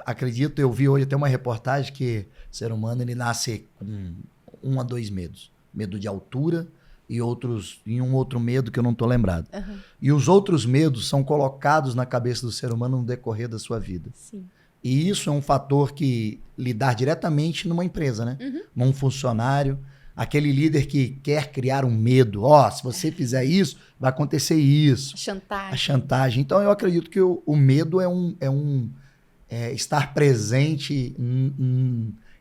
acredito, eu vi hoje até uma reportagem que o ser humano ele nasce com 1 a 2 medos. Medo de altura e um outro medo que eu não estou lembrado. E os outros medos são colocados na cabeça do ser humano no decorrer da sua vida. Sim. E isso é um fator que lidar diretamente numa empresa, né? Num funcionário... Aquele líder que quer criar um medo. Se você fizer isso, vai acontecer isso. A chantagem. Então, eu acredito que o medo é estar presente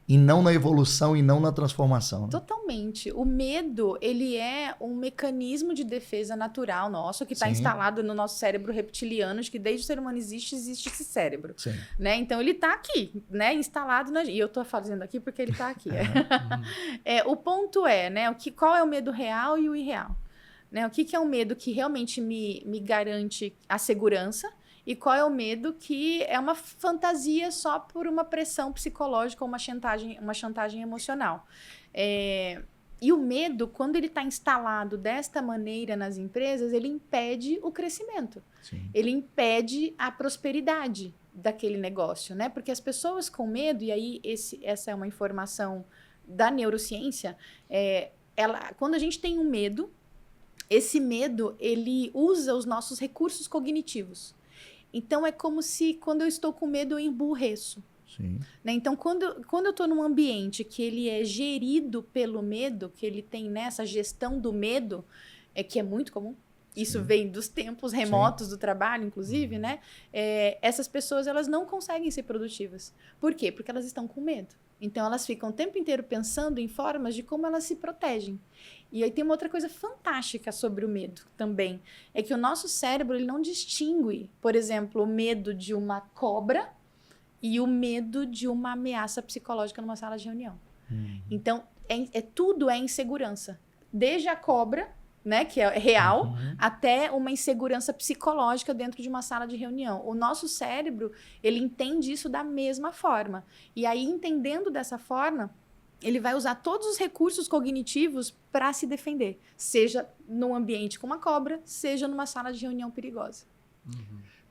e não na evolução e não na transformação. Né? Totalmente. O medo, ele é um mecanismo de defesa natural nosso que está instalado no nosso cérebro reptiliano, de que desde o ser humano existe esse cérebro. Sim. Né? Então, ele está aqui, né? Instalado na... E eu estou fazendo aqui porque ele está aqui. O ponto é, né? Qual é o medo real e o irreal? Né? O que é um medo que realmente me garante a segurança? E qual é o medo que é uma fantasia só por uma pressão psicológica ou uma chantagem emocional. E o medo, quando ele está instalado desta maneira nas empresas, ele impede o crescimento. Sim. Ele impede a prosperidade daquele negócio, né? Porque as pessoas com medo, e aí essa é uma informação da neurociência, quando a gente tem um medo, esse medo, ele usa os nossos recursos cognitivos. Então, é como se, quando eu estou com medo, eu emburreço. Sim. Né? Então, quando eu estou num ambiente que ele é gerido pelo medo, que ele tem essa gestão do medo, que é muito comum, isso vem dos tempos remotos do trabalho, inclusive, né? Essas pessoas, elas não conseguem ser produtivas. Por quê? Porque elas estão com medo. Então, elas ficam o tempo inteiro pensando em formas de como elas se protegem. E aí tem uma outra coisa fantástica sobre o medo também. É que o nosso cérebro, ele não distingue, por exemplo, o medo de uma cobra e o medo de uma ameaça psicológica numa sala de reunião. Então, tudo é insegurança. Desde a cobra, né, que é real, até uma insegurança psicológica dentro de uma sala de reunião. O nosso cérebro, ele entende isso da mesma forma. E aí, entendendo dessa forma, ele vai usar todos os recursos cognitivos para se defender. Seja num ambiente com uma cobra, seja numa sala de reunião perigosa.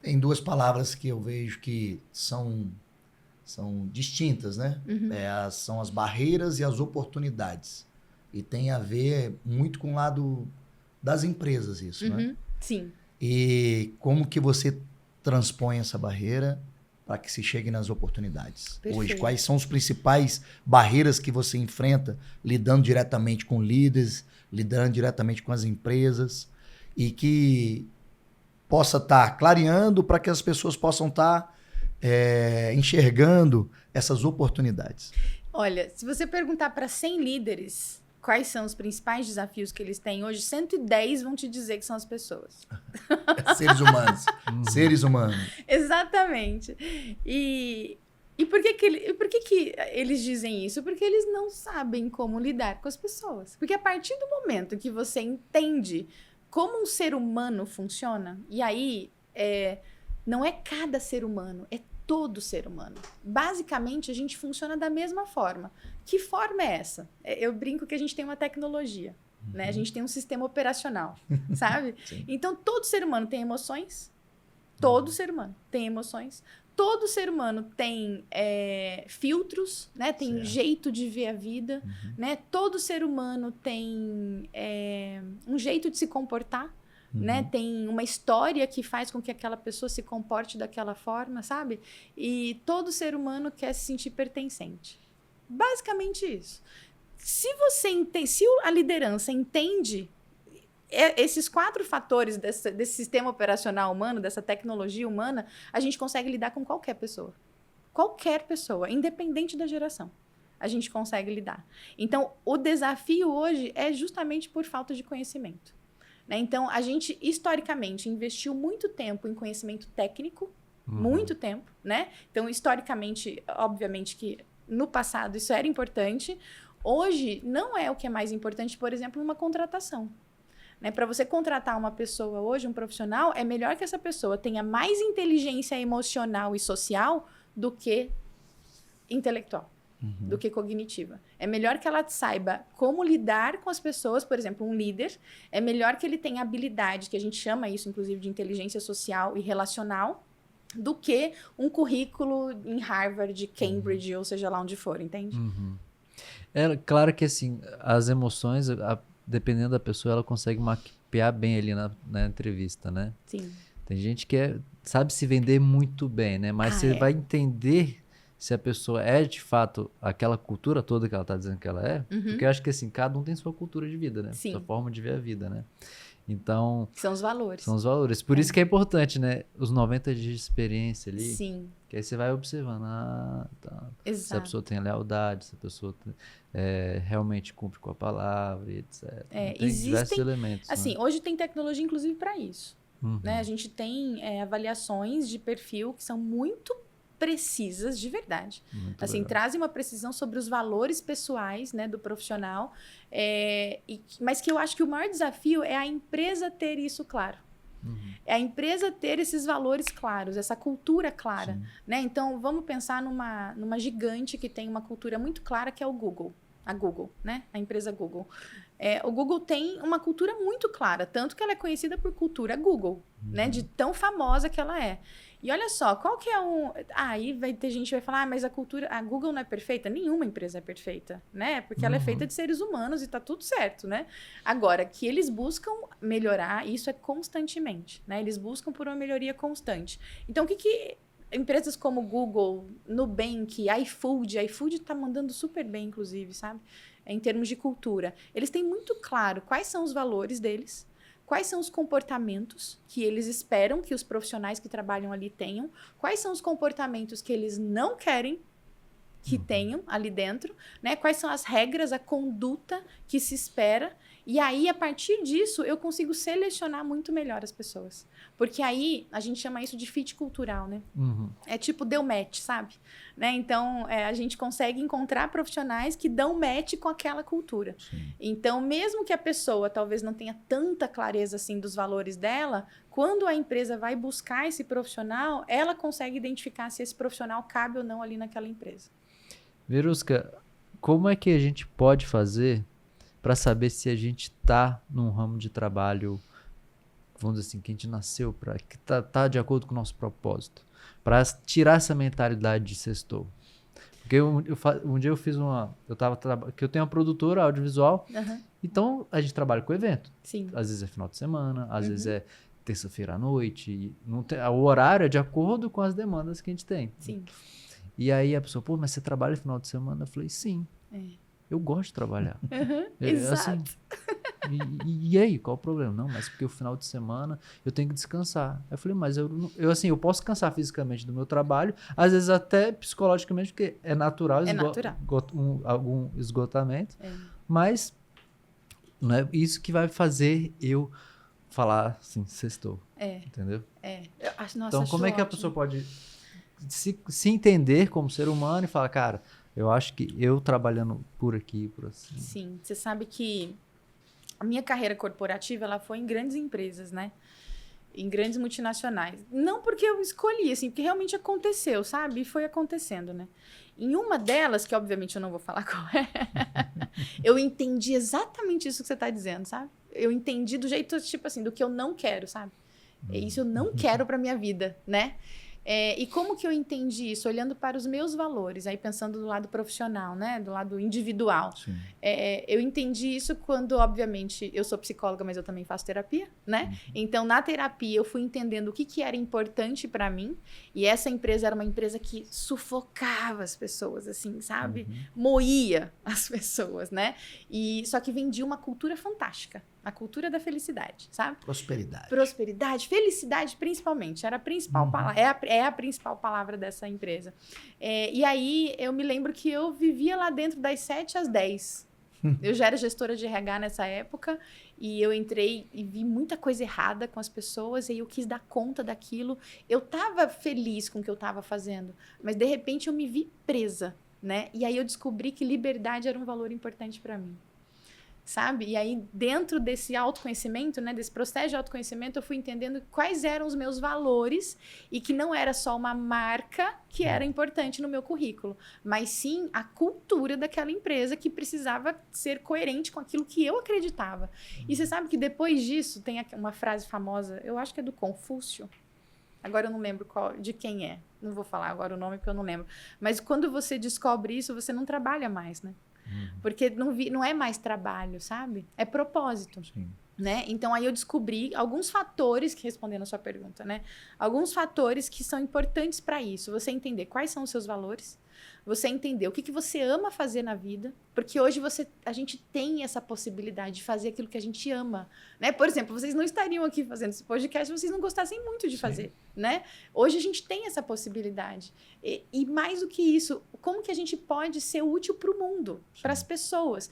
Tem duas palavras que eu vejo que são distintas, né? São as barreiras e as oportunidades. E tem a ver muito com o lado das empresas isso, né? Sim. E como que você transpõe essa barreira para que se chegue nas oportunidades? Perfeito. Hoje, quais são as principais barreiras que você enfrenta lidando diretamente com líderes, lidando diretamente com as empresas e que possa estar clareando para que as pessoas possam estar enxergando essas oportunidades? Olha, se você perguntar para 100 líderes quais são os principais desafios que eles têm hoje, 110 vão te dizer que são as pessoas. Seres humanos. Seres humanos. Exatamente. E por que eles dizem isso? Porque eles não sabem como lidar com as pessoas. Porque a partir do momento que você entende como um ser humano funciona, e aí não é cada ser humano, é todo ser humano. Basicamente, a gente funciona da mesma forma. Que forma é essa? Eu brinco que a gente tem uma tecnologia, né? A gente tem um sistema operacional, sabe? Então, todo ser humano tem emoções. Todo ser humano tem emoções. Todo ser humano tem filtros, né? Tem jeito de ver a vida, né? Todo ser humano tem um jeito de se comportar. Né? Tem uma história que faz com que aquela pessoa se comporte daquela forma, sabe? E todo ser humano quer se sentir pertencente. Basicamente isso. Se a liderança entende esses 4 fatores desse sistema operacional humano, dessa tecnologia humana, a gente consegue lidar com qualquer pessoa. Qualquer pessoa, independente da geração. A gente consegue lidar. Então, o desafio hoje é justamente por falta de conhecimento. Né? Então, a gente, historicamente, investiu muito tempo em conhecimento técnico, muito tempo, né? Então, historicamente, obviamente que no passado isso era importante. Hoje, não é o que é mais importante, por exemplo, numa contratação. Né? Para você contratar uma pessoa hoje, um profissional, é melhor que essa pessoa tenha mais inteligência emocional e social do que intelectual. Do que cognitiva. É melhor que ela saiba como lidar com as pessoas, por exemplo, um líder, é melhor que ele tenha habilidade, que a gente chama isso, inclusive, de inteligência social e relacional, do que um currículo em Harvard, Cambridge, ou seja lá onde for, entende? É claro que, assim, as emoções, dependendo da pessoa, ela consegue mapear bem ali na entrevista, né? Sim. Tem gente que sabe se vender muito bem, né? Mas você vai entender se a pessoa é, de fato, aquela cultura toda que ela está dizendo que ela é. Porque eu acho que, assim, cada um tem sua cultura de vida, né? Sim. Sua forma de ver a vida, né? Então... São os valores. São os valores. Por isso que é importante, né? Os 90 dias de experiência ali. Sim. Que aí você vai observando. Exato. Se a pessoa tem lealdade, se a pessoa realmente cumpre com a palavra, etc. Tem diversos elementos. Assim, né? hoje tem tecnologia, inclusive, para isso. Uhum. Né? A gente tem avaliações de perfil que são muito precisas, de verdade. Muito assim, legal. trazem uma precisão sobre os valores pessoais, né, do profissional, mas que eu acho que o maior desafio é a empresa ter isso claro. Uhum. É a empresa ter esses valores claros, essa cultura clara. Né? Então, vamos pensar numa gigante que tem uma cultura muito clara, que é o Google. A Google, né? A empresa Google. O Google tem uma cultura muito clara, tanto que ela é conhecida por cultura Google, né? De tão famosa que ela é. E olha só, qual que é aí vai ter gente que vai falar, mas a Google não é perfeita? Nenhuma empresa é perfeita, né? Porque ela é feita de seres humanos e tá tudo certo, né? Agora, que eles buscam melhorar, isso é constantemente, né? Eles buscam por uma melhoria constante. Então, o que empresas como Google, Nubank, iFood tá mandando super bem, inclusive, sabe? Em termos de cultura. Eles têm muito claro quais são os valores deles, quais são os comportamentos que eles esperam que os profissionais que trabalham ali tenham, quais são os comportamentos que eles não querem que tenham ali dentro, né? Quais são as regras, a conduta que se espera. E aí, a partir disso, eu consigo selecionar muito melhor as pessoas. Porque aí, a gente chama isso de fit cultural, né? Uhum. É tipo, deu match, sabe? Né? Então, a gente consegue encontrar profissionais que dão match com aquela cultura. Sim. Então, mesmo que a pessoa talvez não tenha tanta clareza assim dos valores dela, quando a empresa vai buscar esse profissional, ela consegue identificar se esse profissional cabe ou não ali naquela empresa. Verusca, como é que a gente pode fazer para saber se a gente está num ramo de trabalho, vamos dizer assim, que a gente nasceu para, que tá de acordo com o nosso propósito, para tirar essa mentalidade de sextou? Porque um dia eu fiz que eu tenho uma produtora audiovisual, então a gente trabalha com evento. Sim. Às vezes é final de semana, às vezes é terça-feira à noite, e o horário é de acordo com as demandas que a gente tem. Sim. E aí a pessoa, pô, mas você trabalha final de semana? Eu falei, sim. Eu gosto de trabalhar. Exato. Assim, e aí, qual o problema? Não, mas porque o final de semana eu tenho que descansar. Eu falei, mas eu posso cansar fisicamente do meu trabalho, às vezes até psicologicamente, porque é natural, algum esgotamento, mas não é isso que vai fazer eu falar assim, sextou. Entendeu? Nossa, então, como é que a pessoa pode se entender como ser humano e falar, cara, eu acho que eu trabalhando por aqui, por assim. Sim, você sabe que a minha carreira corporativa, ela foi em grandes empresas, né? Em grandes multinacionais. Não porque eu escolhi, assim, porque realmente aconteceu, sabe? E foi acontecendo, né? Em uma delas, que obviamente eu não vou falar qual é, eu entendi exatamente isso que você está dizendo, sabe? Eu entendi do jeito, tipo assim, do que eu não quero, sabe? Isso eu não quero para minha vida, né? E como que eu entendi isso? Olhando para os meus valores, aí pensando do lado profissional, né? Do lado individual. Eu entendi isso quando, obviamente, eu sou psicóloga, mas eu também faço terapia, né? Então, na terapia, eu fui entendendo o que era importante para mim. E essa empresa era uma empresa que sufocava as pessoas, assim, sabe? Moía as pessoas, né? Só que vendia uma cultura fantástica. A cultura da felicidade, sabe? Prosperidade, felicidade principalmente. Era a principal palavra, é a principal palavra dessa empresa. E aí, eu me lembro que eu vivia lá dentro das 7 às 10. Eu já era gestora de RH nessa época e eu entrei e vi muita coisa errada com as pessoas e eu quis dar conta daquilo. Eu estava feliz com o que eu estava fazendo, mas de repente eu me vi presa, né? E aí eu descobri que liberdade era um valor importante para mim. Sabe? E aí, dentro desse autoconhecimento, né, desse processo de autoconhecimento, eu fui entendendo quais eram os meus valores e que não era só uma marca que era importante no meu currículo, mas sim a cultura daquela empresa que precisava ser coerente com aquilo que eu acreditava. E você sabe que depois disso, tem uma frase famosa, eu acho que é do Confúcio, agora eu não lembro de quem é, não vou falar agora o nome porque eu não lembro, mas quando você descobre isso, você não trabalha mais, né? Porque não é mais trabalho, sabe? É propósito. Né? Então, aí eu descobri alguns fatores, respondendo a sua pergunta, né? Alguns fatores que são importantes para isso. Você entender quais são os seus valores, Você entender o que você ama fazer na vida, porque hoje a gente tem essa possibilidade de fazer aquilo que a gente ama, né? Por exemplo, vocês não estariam aqui fazendo esse podcast se vocês não gostassem muito de fazer, né? Hoje a gente tem essa possibilidade. E mais do que isso, como que a gente pode ser útil para o mundo, para as pessoas?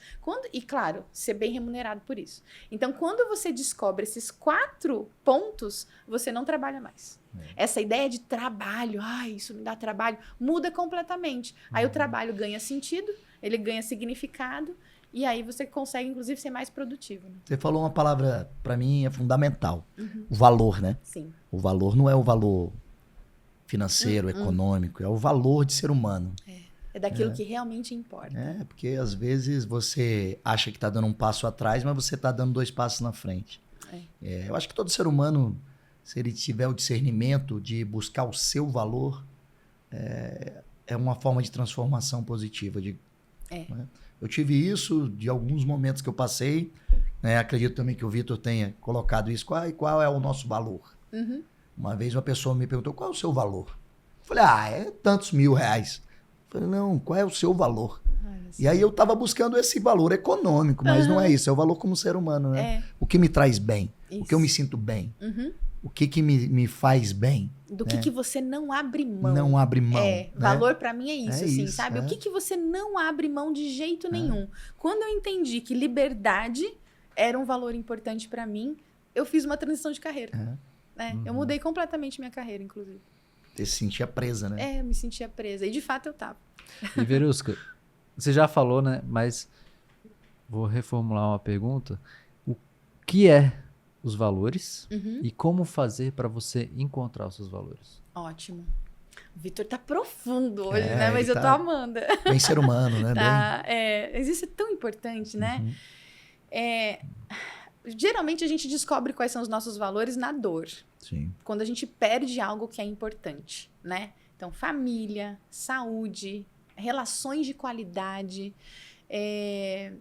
E, claro, ser bem remunerado por isso. Então, quando você descobre esses 4 pontos, você não trabalha mais. Essa ideia de trabalho, isso me dá trabalho, muda completamente. Aí o trabalho ganha sentido, ele ganha significado, e aí você consegue, inclusive, ser mais produtivo. Né? Você falou uma palavra, para mim, é fundamental. O valor, né? Sim. O valor não é o valor financeiro, econômico, é o valor de ser humano. É daquilo que realmente importa. Porque às vezes você acha que está dando um passo atrás, mas você está dando 2 passos na frente. Eu acho que todo ser humano, se ele tiver o discernimento de buscar o seu valor, é uma forma de transformação positiva. Né? Eu tive isso de alguns momentos que eu passei, né? Acredito também que o Vitor tenha colocado isso. Qual é o nosso valor? Uma vez uma pessoa me perguntou, qual é o seu valor? Eu falei, é tantos mil reais. Eu falei, não, qual é o seu valor? E aí eu estava buscando esse valor econômico, mas não é isso, é o valor como ser humano, né? O que me traz bem, o que eu me sinto bem, o que me faz bem. Do que você não abre mão. Não abre mão. Né? Valor pra mim é isso, assim, isso, sabe? O que você não abre mão de jeito nenhum. Quando eu entendi que liberdade era um valor importante pra mim, eu fiz uma transição de carreira. Eu mudei completamente minha carreira, inclusive. Você se sentia presa, né? Eu me sentia presa. E de fato eu tava. E Verusca, você já falou, né? Mas vou reformular uma pergunta. O que é os valores e como fazer para você encontrar os seus valores? Ótimo. O Vitor tá profundo hoje, né? Mas eu tô amando. Bem ser humano, né? Isso é tão importante, né? Geralmente a gente descobre quais são os nossos valores na dor. Sim. Quando a gente perde algo que é importante, né? Então, família, saúde, relações de qualidade,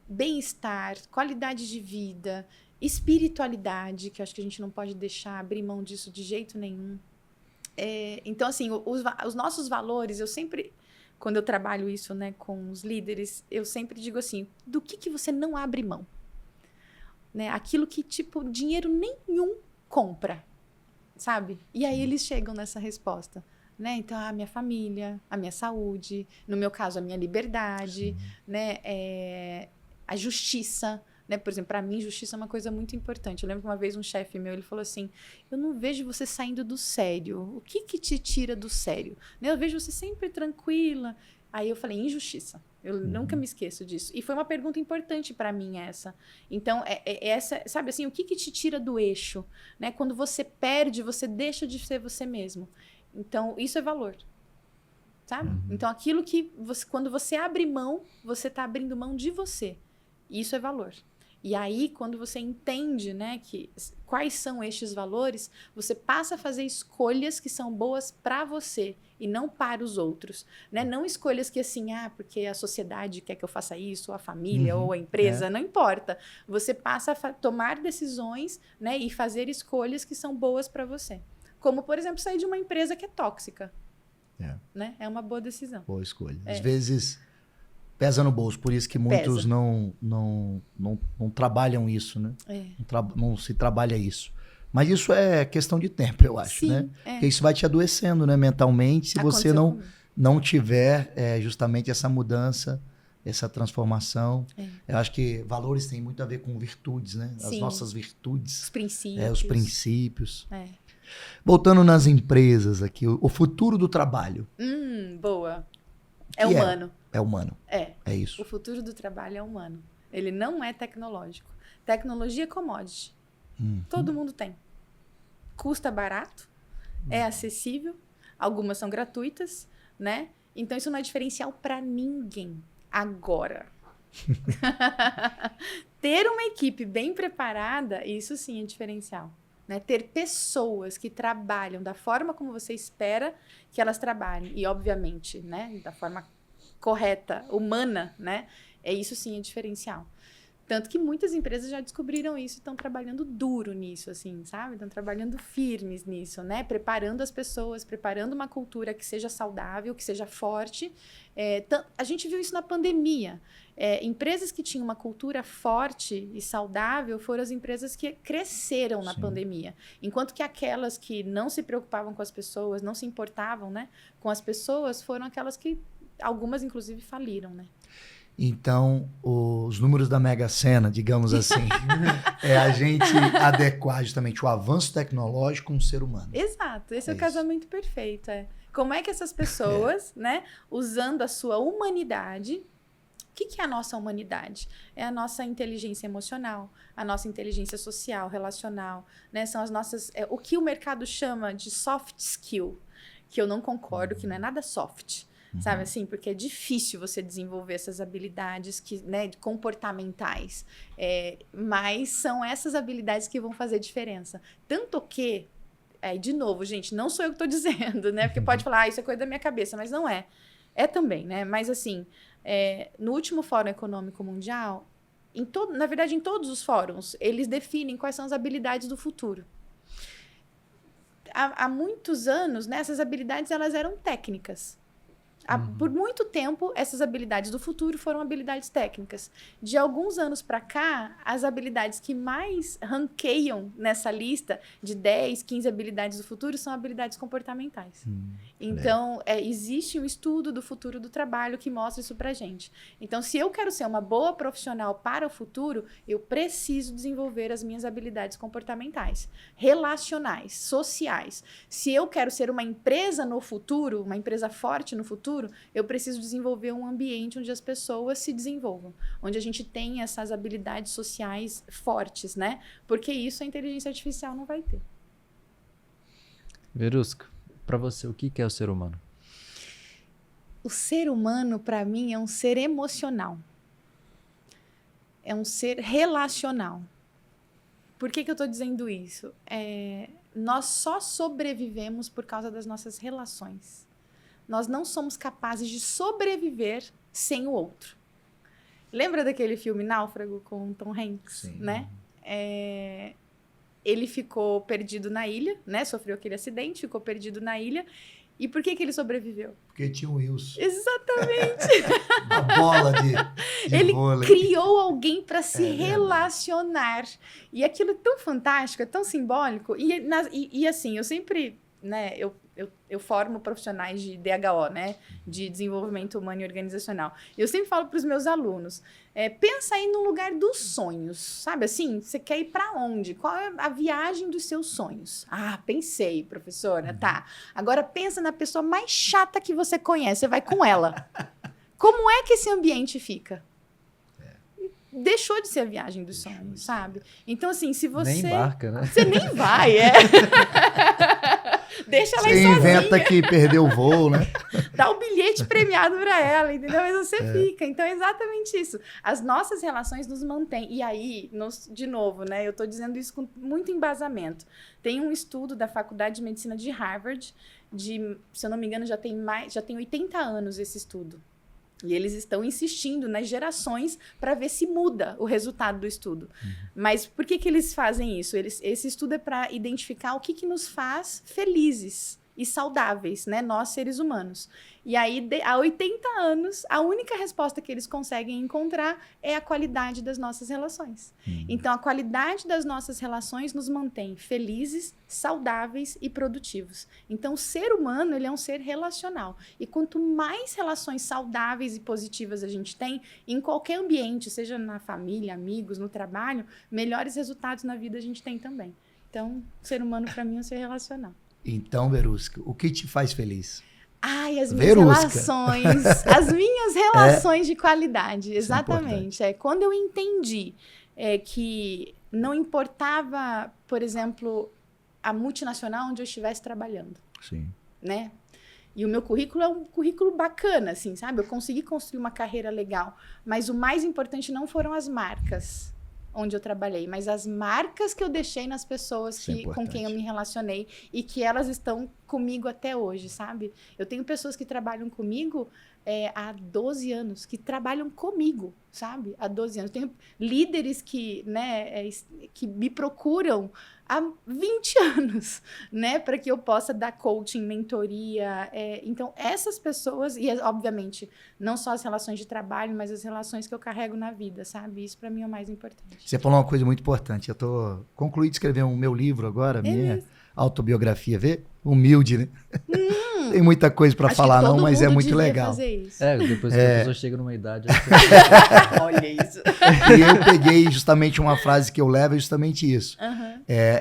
bem-estar, qualidade de vida, espiritualidade, que eu acho que a gente não pode deixar abrir mão disso de jeito nenhum. Então, assim, os nossos valores, eu sempre, quando eu trabalho isso, né, com os líderes, eu sempre digo assim, do que você não abre mão? Né? Aquilo que, tipo, dinheiro nenhum compra, sabe? E aí eles chegam nessa resposta, né? Então, a minha família, a minha saúde, no meu caso, a minha liberdade, né? A justiça, né? Por exemplo, para mim, justiça é uma coisa muito importante. Eu lembro que uma vez um chefe meu, ele falou assim, eu não vejo você saindo do sério. O que te tira do sério? Né? Eu vejo você sempre tranquila. Aí eu falei, injustiça. Eu nunca me esqueço disso. E foi uma pergunta importante para mim essa. Então, essa, sabe assim, o que te tira do eixo? Né? Quando você perde, você deixa de ser você mesmo. Então, isso é valor. Sabe? Então, aquilo que quando você abre mão, você está abrindo mão de você. Isso é valor. E aí, quando você entende, né, quais são estes valores, você passa a fazer escolhas que são boas para você e não para os outros. Né? Não escolhas que assim, porque a sociedade quer que eu faça isso, ou a família, ou a empresa, não importa. Você passa a tomar decisões, né, e fazer escolhas que são boas para você. Como, por exemplo, sair de uma empresa que é tóxica. Né? É uma boa decisão. Boa escolha. Às vezes pesa no bolso, por isso que muitos não trabalham isso, né? Não se trabalha isso. Mas isso é questão de tempo, eu acho, né? Porque isso vai te adoecendo, né, mentalmente, se você não tiver justamente essa mudança, essa transformação. Eu acho que valores têm muito a ver com virtudes, né? As nossas virtudes. Os princípios. Os princípios. Voltando nas empresas aqui, o futuro do trabalho. Boa. É humano. É humano. É isso. O futuro do trabalho é humano. Ele não é tecnológico. Tecnologia é commodity. Todo mundo tem. Custa barato, é acessível, algumas são gratuitas, né? Então isso não é diferencial para ninguém. Agora, ter uma equipe bem preparada, isso sim é diferencial. Né? Ter pessoas que trabalham da forma como você espera que elas trabalhem e, obviamente, né, da forma correta, humana, né? Isso sim é diferencial. Tanto que muitas empresas já descobriram isso e estão trabalhando duro nisso, assim, sabe? Estão trabalhando firmes nisso, né? Preparando as pessoas, preparando uma cultura que seja saudável, que seja forte. A gente viu isso na pandemia. Empresas que tinham uma cultura forte e saudável foram as empresas que cresceram na pandemia. Enquanto que aquelas que não se preocupavam com as pessoas, não se importavam, né, com as pessoas, foram aquelas que, algumas inclusive, faliram, né? Então, os números da Mega Sena, digamos assim, é a gente adequar justamente o avanço tecnológico com o ser humano. Exato, esse é o casamento perfeito. Como é que essas pessoas, né, usando a sua humanidade... O que é a nossa humanidade? É a nossa inteligência emocional, a nossa inteligência social, relacional, né? São as nossas... o que o mercado chama de soft skill, que eu não concordo, que não é nada soft, sabe assim? Porque é difícil você desenvolver essas habilidades né, comportamentais, mas são essas habilidades que vão fazer diferença. Tanto que, de novo, gente, não sou eu que estou dizendo, né? Porque pode falar, isso é coisa da minha cabeça, mas não é. É também, né? Mas assim... no último Fórum Econômico Mundial, na verdade, em todos os fóruns, eles definem quais são as habilidades do futuro. Há muitos anos, né, essas habilidades elas eram técnicas. Por muito tempo, essas habilidades do futuro foram habilidades técnicas. De alguns anos para cá, as habilidades que mais ranqueiam nessa lista de 10, 15 habilidades do futuro são habilidades comportamentais. Então, existe um estudo do futuro do trabalho que mostra isso pra gente. Então, se eu quero ser uma boa profissional para o futuro, eu preciso desenvolver as minhas habilidades comportamentais, relacionais, sociais. Se eu quero ser uma empresa no futuro, uma empresa forte no futuro, eu preciso desenvolver um ambiente onde as pessoas se desenvolvam, onde a gente tem essas habilidades sociais fortes, né? Porque isso a inteligência artificial não vai ter. Verusca, para você, o que é o ser humano? O ser humano, para mim, é um ser emocional. É um ser relacional. Por que eu estou dizendo isso? Nós só sobrevivemos por causa das nossas relações. Nós não somos capazes de sobreviver sem o outro. Lembra daquele filme Náufrago com Tom Hanks? Sim. Né? Ele ficou perdido na ilha, né? Sofreu aquele acidente, ficou perdido na ilha. E por que ele sobreviveu? Porque tinha o Wilson. Exatamente. A bola de ele vôlei. criou alguém para se relacionar. E aquilo é tão fantástico, é tão simbólico. E assim, eu sempre... né, eu formo profissionais de DHO, né, de desenvolvimento humano e organizacional. Eu sempre falo para os meus alunos, pensa aí no lugar dos sonhos, sabe assim? Você quer ir para onde? Qual é a viagem dos seus sonhos? Ah, pensei, professora, tá. Agora pensa na pessoa mais chata que você conhece, você vai com ela. Como é que esse ambiente fica? Deixou de ser a viagem dos sonhos, sabe? Então, assim, se você... Nem embarca, né? Você nem vai, Deixa ela Você aí sozinha. inventa que perdeu o voo, né? Dá o bilhete premiado para ela, entendeu? Mas você fica. Então, é exatamente isso. As nossas relações nos mantêm. E aí, de novo, né? Eu estou dizendo isso com muito embasamento. Tem um estudo da Faculdade de Medicina de Harvard, se eu não me engano, já tem 80 anos esse estudo. E eles estão insistindo nas gerações para ver se muda o resultado do estudo. Mas por que eles fazem isso? Esse estudo é para identificar o que nos faz felizes e saudáveis, né? Nós, seres humanos. E aí, há 80 anos, a única resposta que eles conseguem encontrar é a qualidade das nossas relações. Então, a qualidade das nossas relações nos mantém felizes, saudáveis e produtivos. Então, o ser humano, ele é um ser relacional. E quanto mais relações saudáveis e positivas a gente tem, em qualquer ambiente, seja na família, amigos, no trabalho, melhores resultados na vida a gente tem também. Então, o ser humano, para mim, é um ser relacional. Então, Verusca, o que te faz feliz? Ai, as minhas relações. As minhas relações de qualidade, exatamente. Quando eu entendi que não importava, por exemplo, a multinacional onde eu estivesse trabalhando. Sim. Né? E o meu currículo é um currículo bacana, assim, sabe? Eu consegui construir uma carreira legal. Mas o mais importante não foram as marcas onde eu trabalhei, mas as marcas que eu deixei nas pessoas com quem eu me relacionei e que elas estão comigo até hoje, sabe? Eu tenho pessoas que trabalham comigo há 12 anos, que trabalham comigo, sabe? Há 12 anos. Tenho líderes que, né, que me procuram há 20 anos, né? Para que eu possa dar coaching, mentoria. Então, essas pessoas, e obviamente, não só as relações de trabalho, mas as relações que eu carrego na vida, sabe? Isso para mim é o mais importante. Você falou uma coisa muito importante. Eu tô concluí de escrever um meu livro agora, minha autobiografia, humilde, né? Tem muita coisa para falar não, mas é muito legal. Depois que a pessoa chega numa idade... Olha isso. E eu peguei justamente uma frase que eu levo, é justamente isso.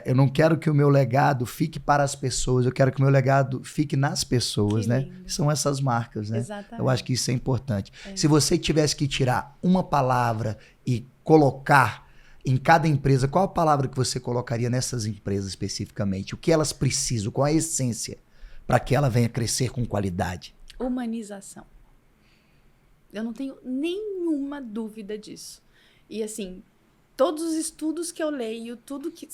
Eu não quero que o meu legado fique para as pessoas, eu quero que o meu legado fique nas pessoas, né? São essas marcas, né? Exatamente. Eu acho que isso é importante. Se você tivesse que tirar uma palavra e colocar em cada empresa, qual a palavra que você colocaria nessas empresas especificamente? O que elas precisam? Qual a essência para que ela venha crescer com qualidade? Humanização. Eu não tenho nenhuma dúvida disso. E assim, todos os estudos que eu leio, tudo que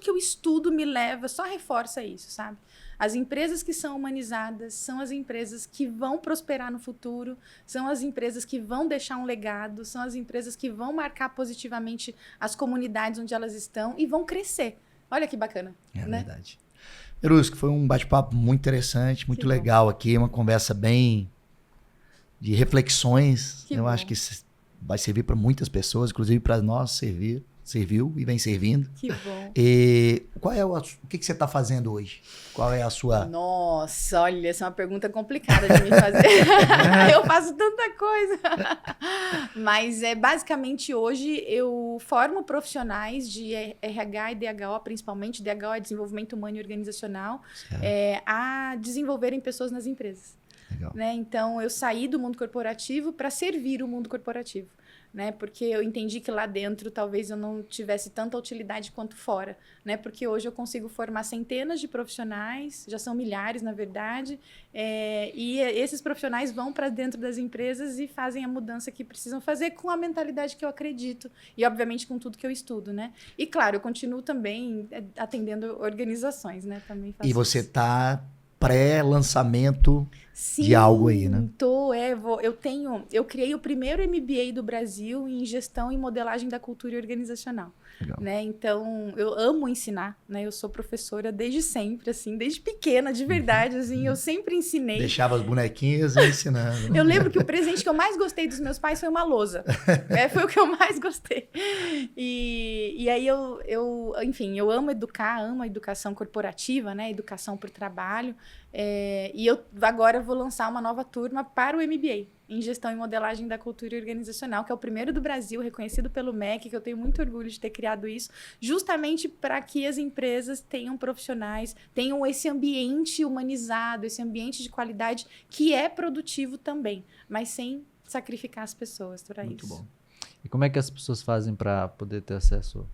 eu estudo me leva, só reforça isso, sabe? As empresas que são humanizadas são as empresas que vão prosperar no futuro, são as empresas que vão deixar um legado, são as empresas que vão marcar positivamente as comunidades onde elas estão e vão crescer. Olha que bacana, né? Verdade. Verusca, foi um bate-papo muito interessante, muito legal aqui, uma conversa bem de reflexões. Eu acho que vai servir para muitas pessoas, inclusive para nós serviu e vem servindo. Que bom. E o que você está fazendo hoje? Qual é a sua... Nossa, olha, essa é uma pergunta complicada de me fazer. Eu faço tanta coisa. Mas basicamente hoje eu formo profissionais de RH e DHO, principalmente DHO é desenvolvimento humano e organizacional, a desenvolverem pessoas nas empresas. Legal. Né? Então eu saí do mundo corporativo para servir o mundo corporativo. Né? Porque eu entendi que lá dentro talvez eu não tivesse tanta utilidade quanto fora, né? Porque hoje eu consigo formar centenas de profissionais, já são milhares na verdade, e esses profissionais vão para dentro das empresas e fazem a mudança que precisam fazer com a mentalidade que eu acredito e obviamente com tudo que eu estudo, né? E claro, eu continuo também atendendo organizações, né? Também faço E você isso. está pré-lançamento de algo aí, né? Eu criei o primeiro MBA do Brasil em gestão e modelagem da cultura organizacional. Né? Então, eu amo ensinar, né? Eu sou professora desde sempre, assim, desde pequena, de verdade, assim, eu sempre ensinei. Deixava as bonequinhas e ensinando. Eu lembro que o presente que eu mais gostei dos meus pais foi uma lousa. Foi o que eu mais gostei. E aí enfim, eu amo educar, amo a educação corporativa, né? Educação para o trabalho. E eu agora vou lançar uma nova turma para o MBA, em gestão e modelagem da cultura organizacional, que é o primeiro do Brasil, reconhecido pelo MEC, que eu tenho muito orgulho de ter criado isso, justamente para que as empresas tenham profissionais, tenham esse ambiente humanizado, esse ambiente de qualidade que é produtivo também, mas sem sacrificar as pessoas para isso. Muito bom. E como é que as pessoas fazem para poder ter acesso?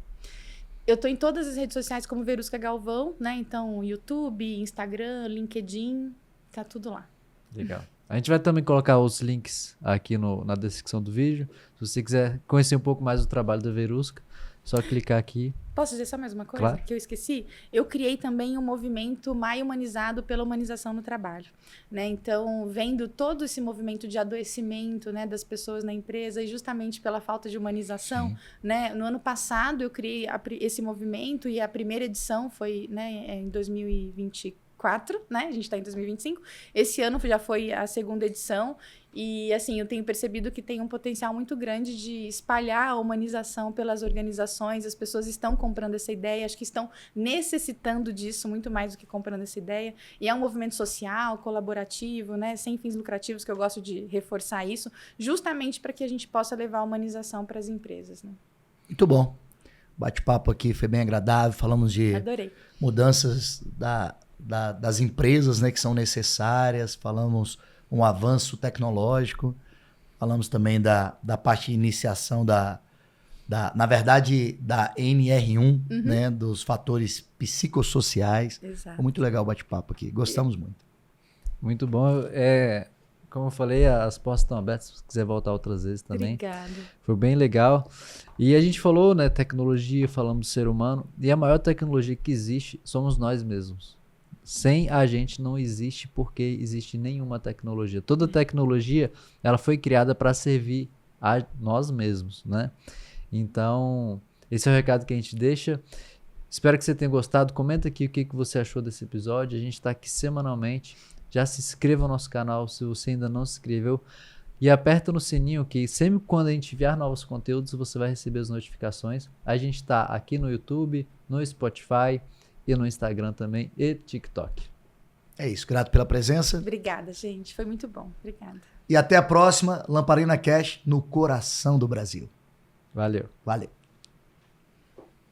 Eu tô em todas as redes sociais como Verusca Galvão, né? Então, YouTube, Instagram, LinkedIn, tá tudo lá. Legal. A gente vai também colocar os links aqui na descrição do vídeo. Se você quiser conhecer um pouco mais do trabalho da Verusca, só clicar aqui. Posso dizer só mais uma coisa Claro. que eu esqueci? Eu criei também um movimento Mais Humanizado pela humanização no trabalho, né? Então, vendo todo esse movimento de adoecimento, né, das pessoas na empresa e justamente pela falta de humanização, né? No ano passado eu criei esse movimento e a primeira edição foi, né, em 2024, né? A gente está em 2025. Esse ano já foi a segunda edição. E, assim, eu tenho percebido que tem um potencial muito grande de espalhar a humanização pelas organizações. As pessoas estão comprando essa ideia, acho que estão necessitando disso muito mais do que comprando essa ideia. E é um movimento social, colaborativo, né, sem fins lucrativos, que eu gosto de reforçar isso, justamente para que a gente possa levar a humanização para as empresas. Né? Muito bom. O bate-papo aqui foi bem agradável. Falamos de mudanças das empresas, né, que são necessárias. Falamos um avanço tecnológico, falamos também da parte de iniciação na verdade, da NR1, né, dos fatores psicossociais. Exato. Foi muito legal o bate-papo aqui, gostamos muito. Muito bom. Como eu falei, as portas estão abertas, se você quiser voltar outras vezes também. Obrigada. Foi bem legal. E a gente falou, né, tecnologia, falamos do ser humano, e a maior tecnologia que existe somos nós mesmos. Sem a gente não existe, porque existe nenhuma tecnologia. Toda tecnologia, ela foi criada para servir a nós mesmos, né? Então, esse é o recado que a gente deixa. Espero que você tenha gostado. Comenta aqui o que você achou desse episódio. A gente está aqui semanalmente. Já se inscreva no nosso canal se você ainda não se inscreveu. E aperta no sininho que sempre quando a gente enviar novos conteúdos, você vai receber as notificações. A gente está aqui no YouTube, no Spotify e no Instagram também e TikTok. É isso. Grato pela presença. Obrigada, gente. Foi muito bom. Obrigada. E até a próxima Lamparina Cash no coração do Brasil. Valeu. Valeu.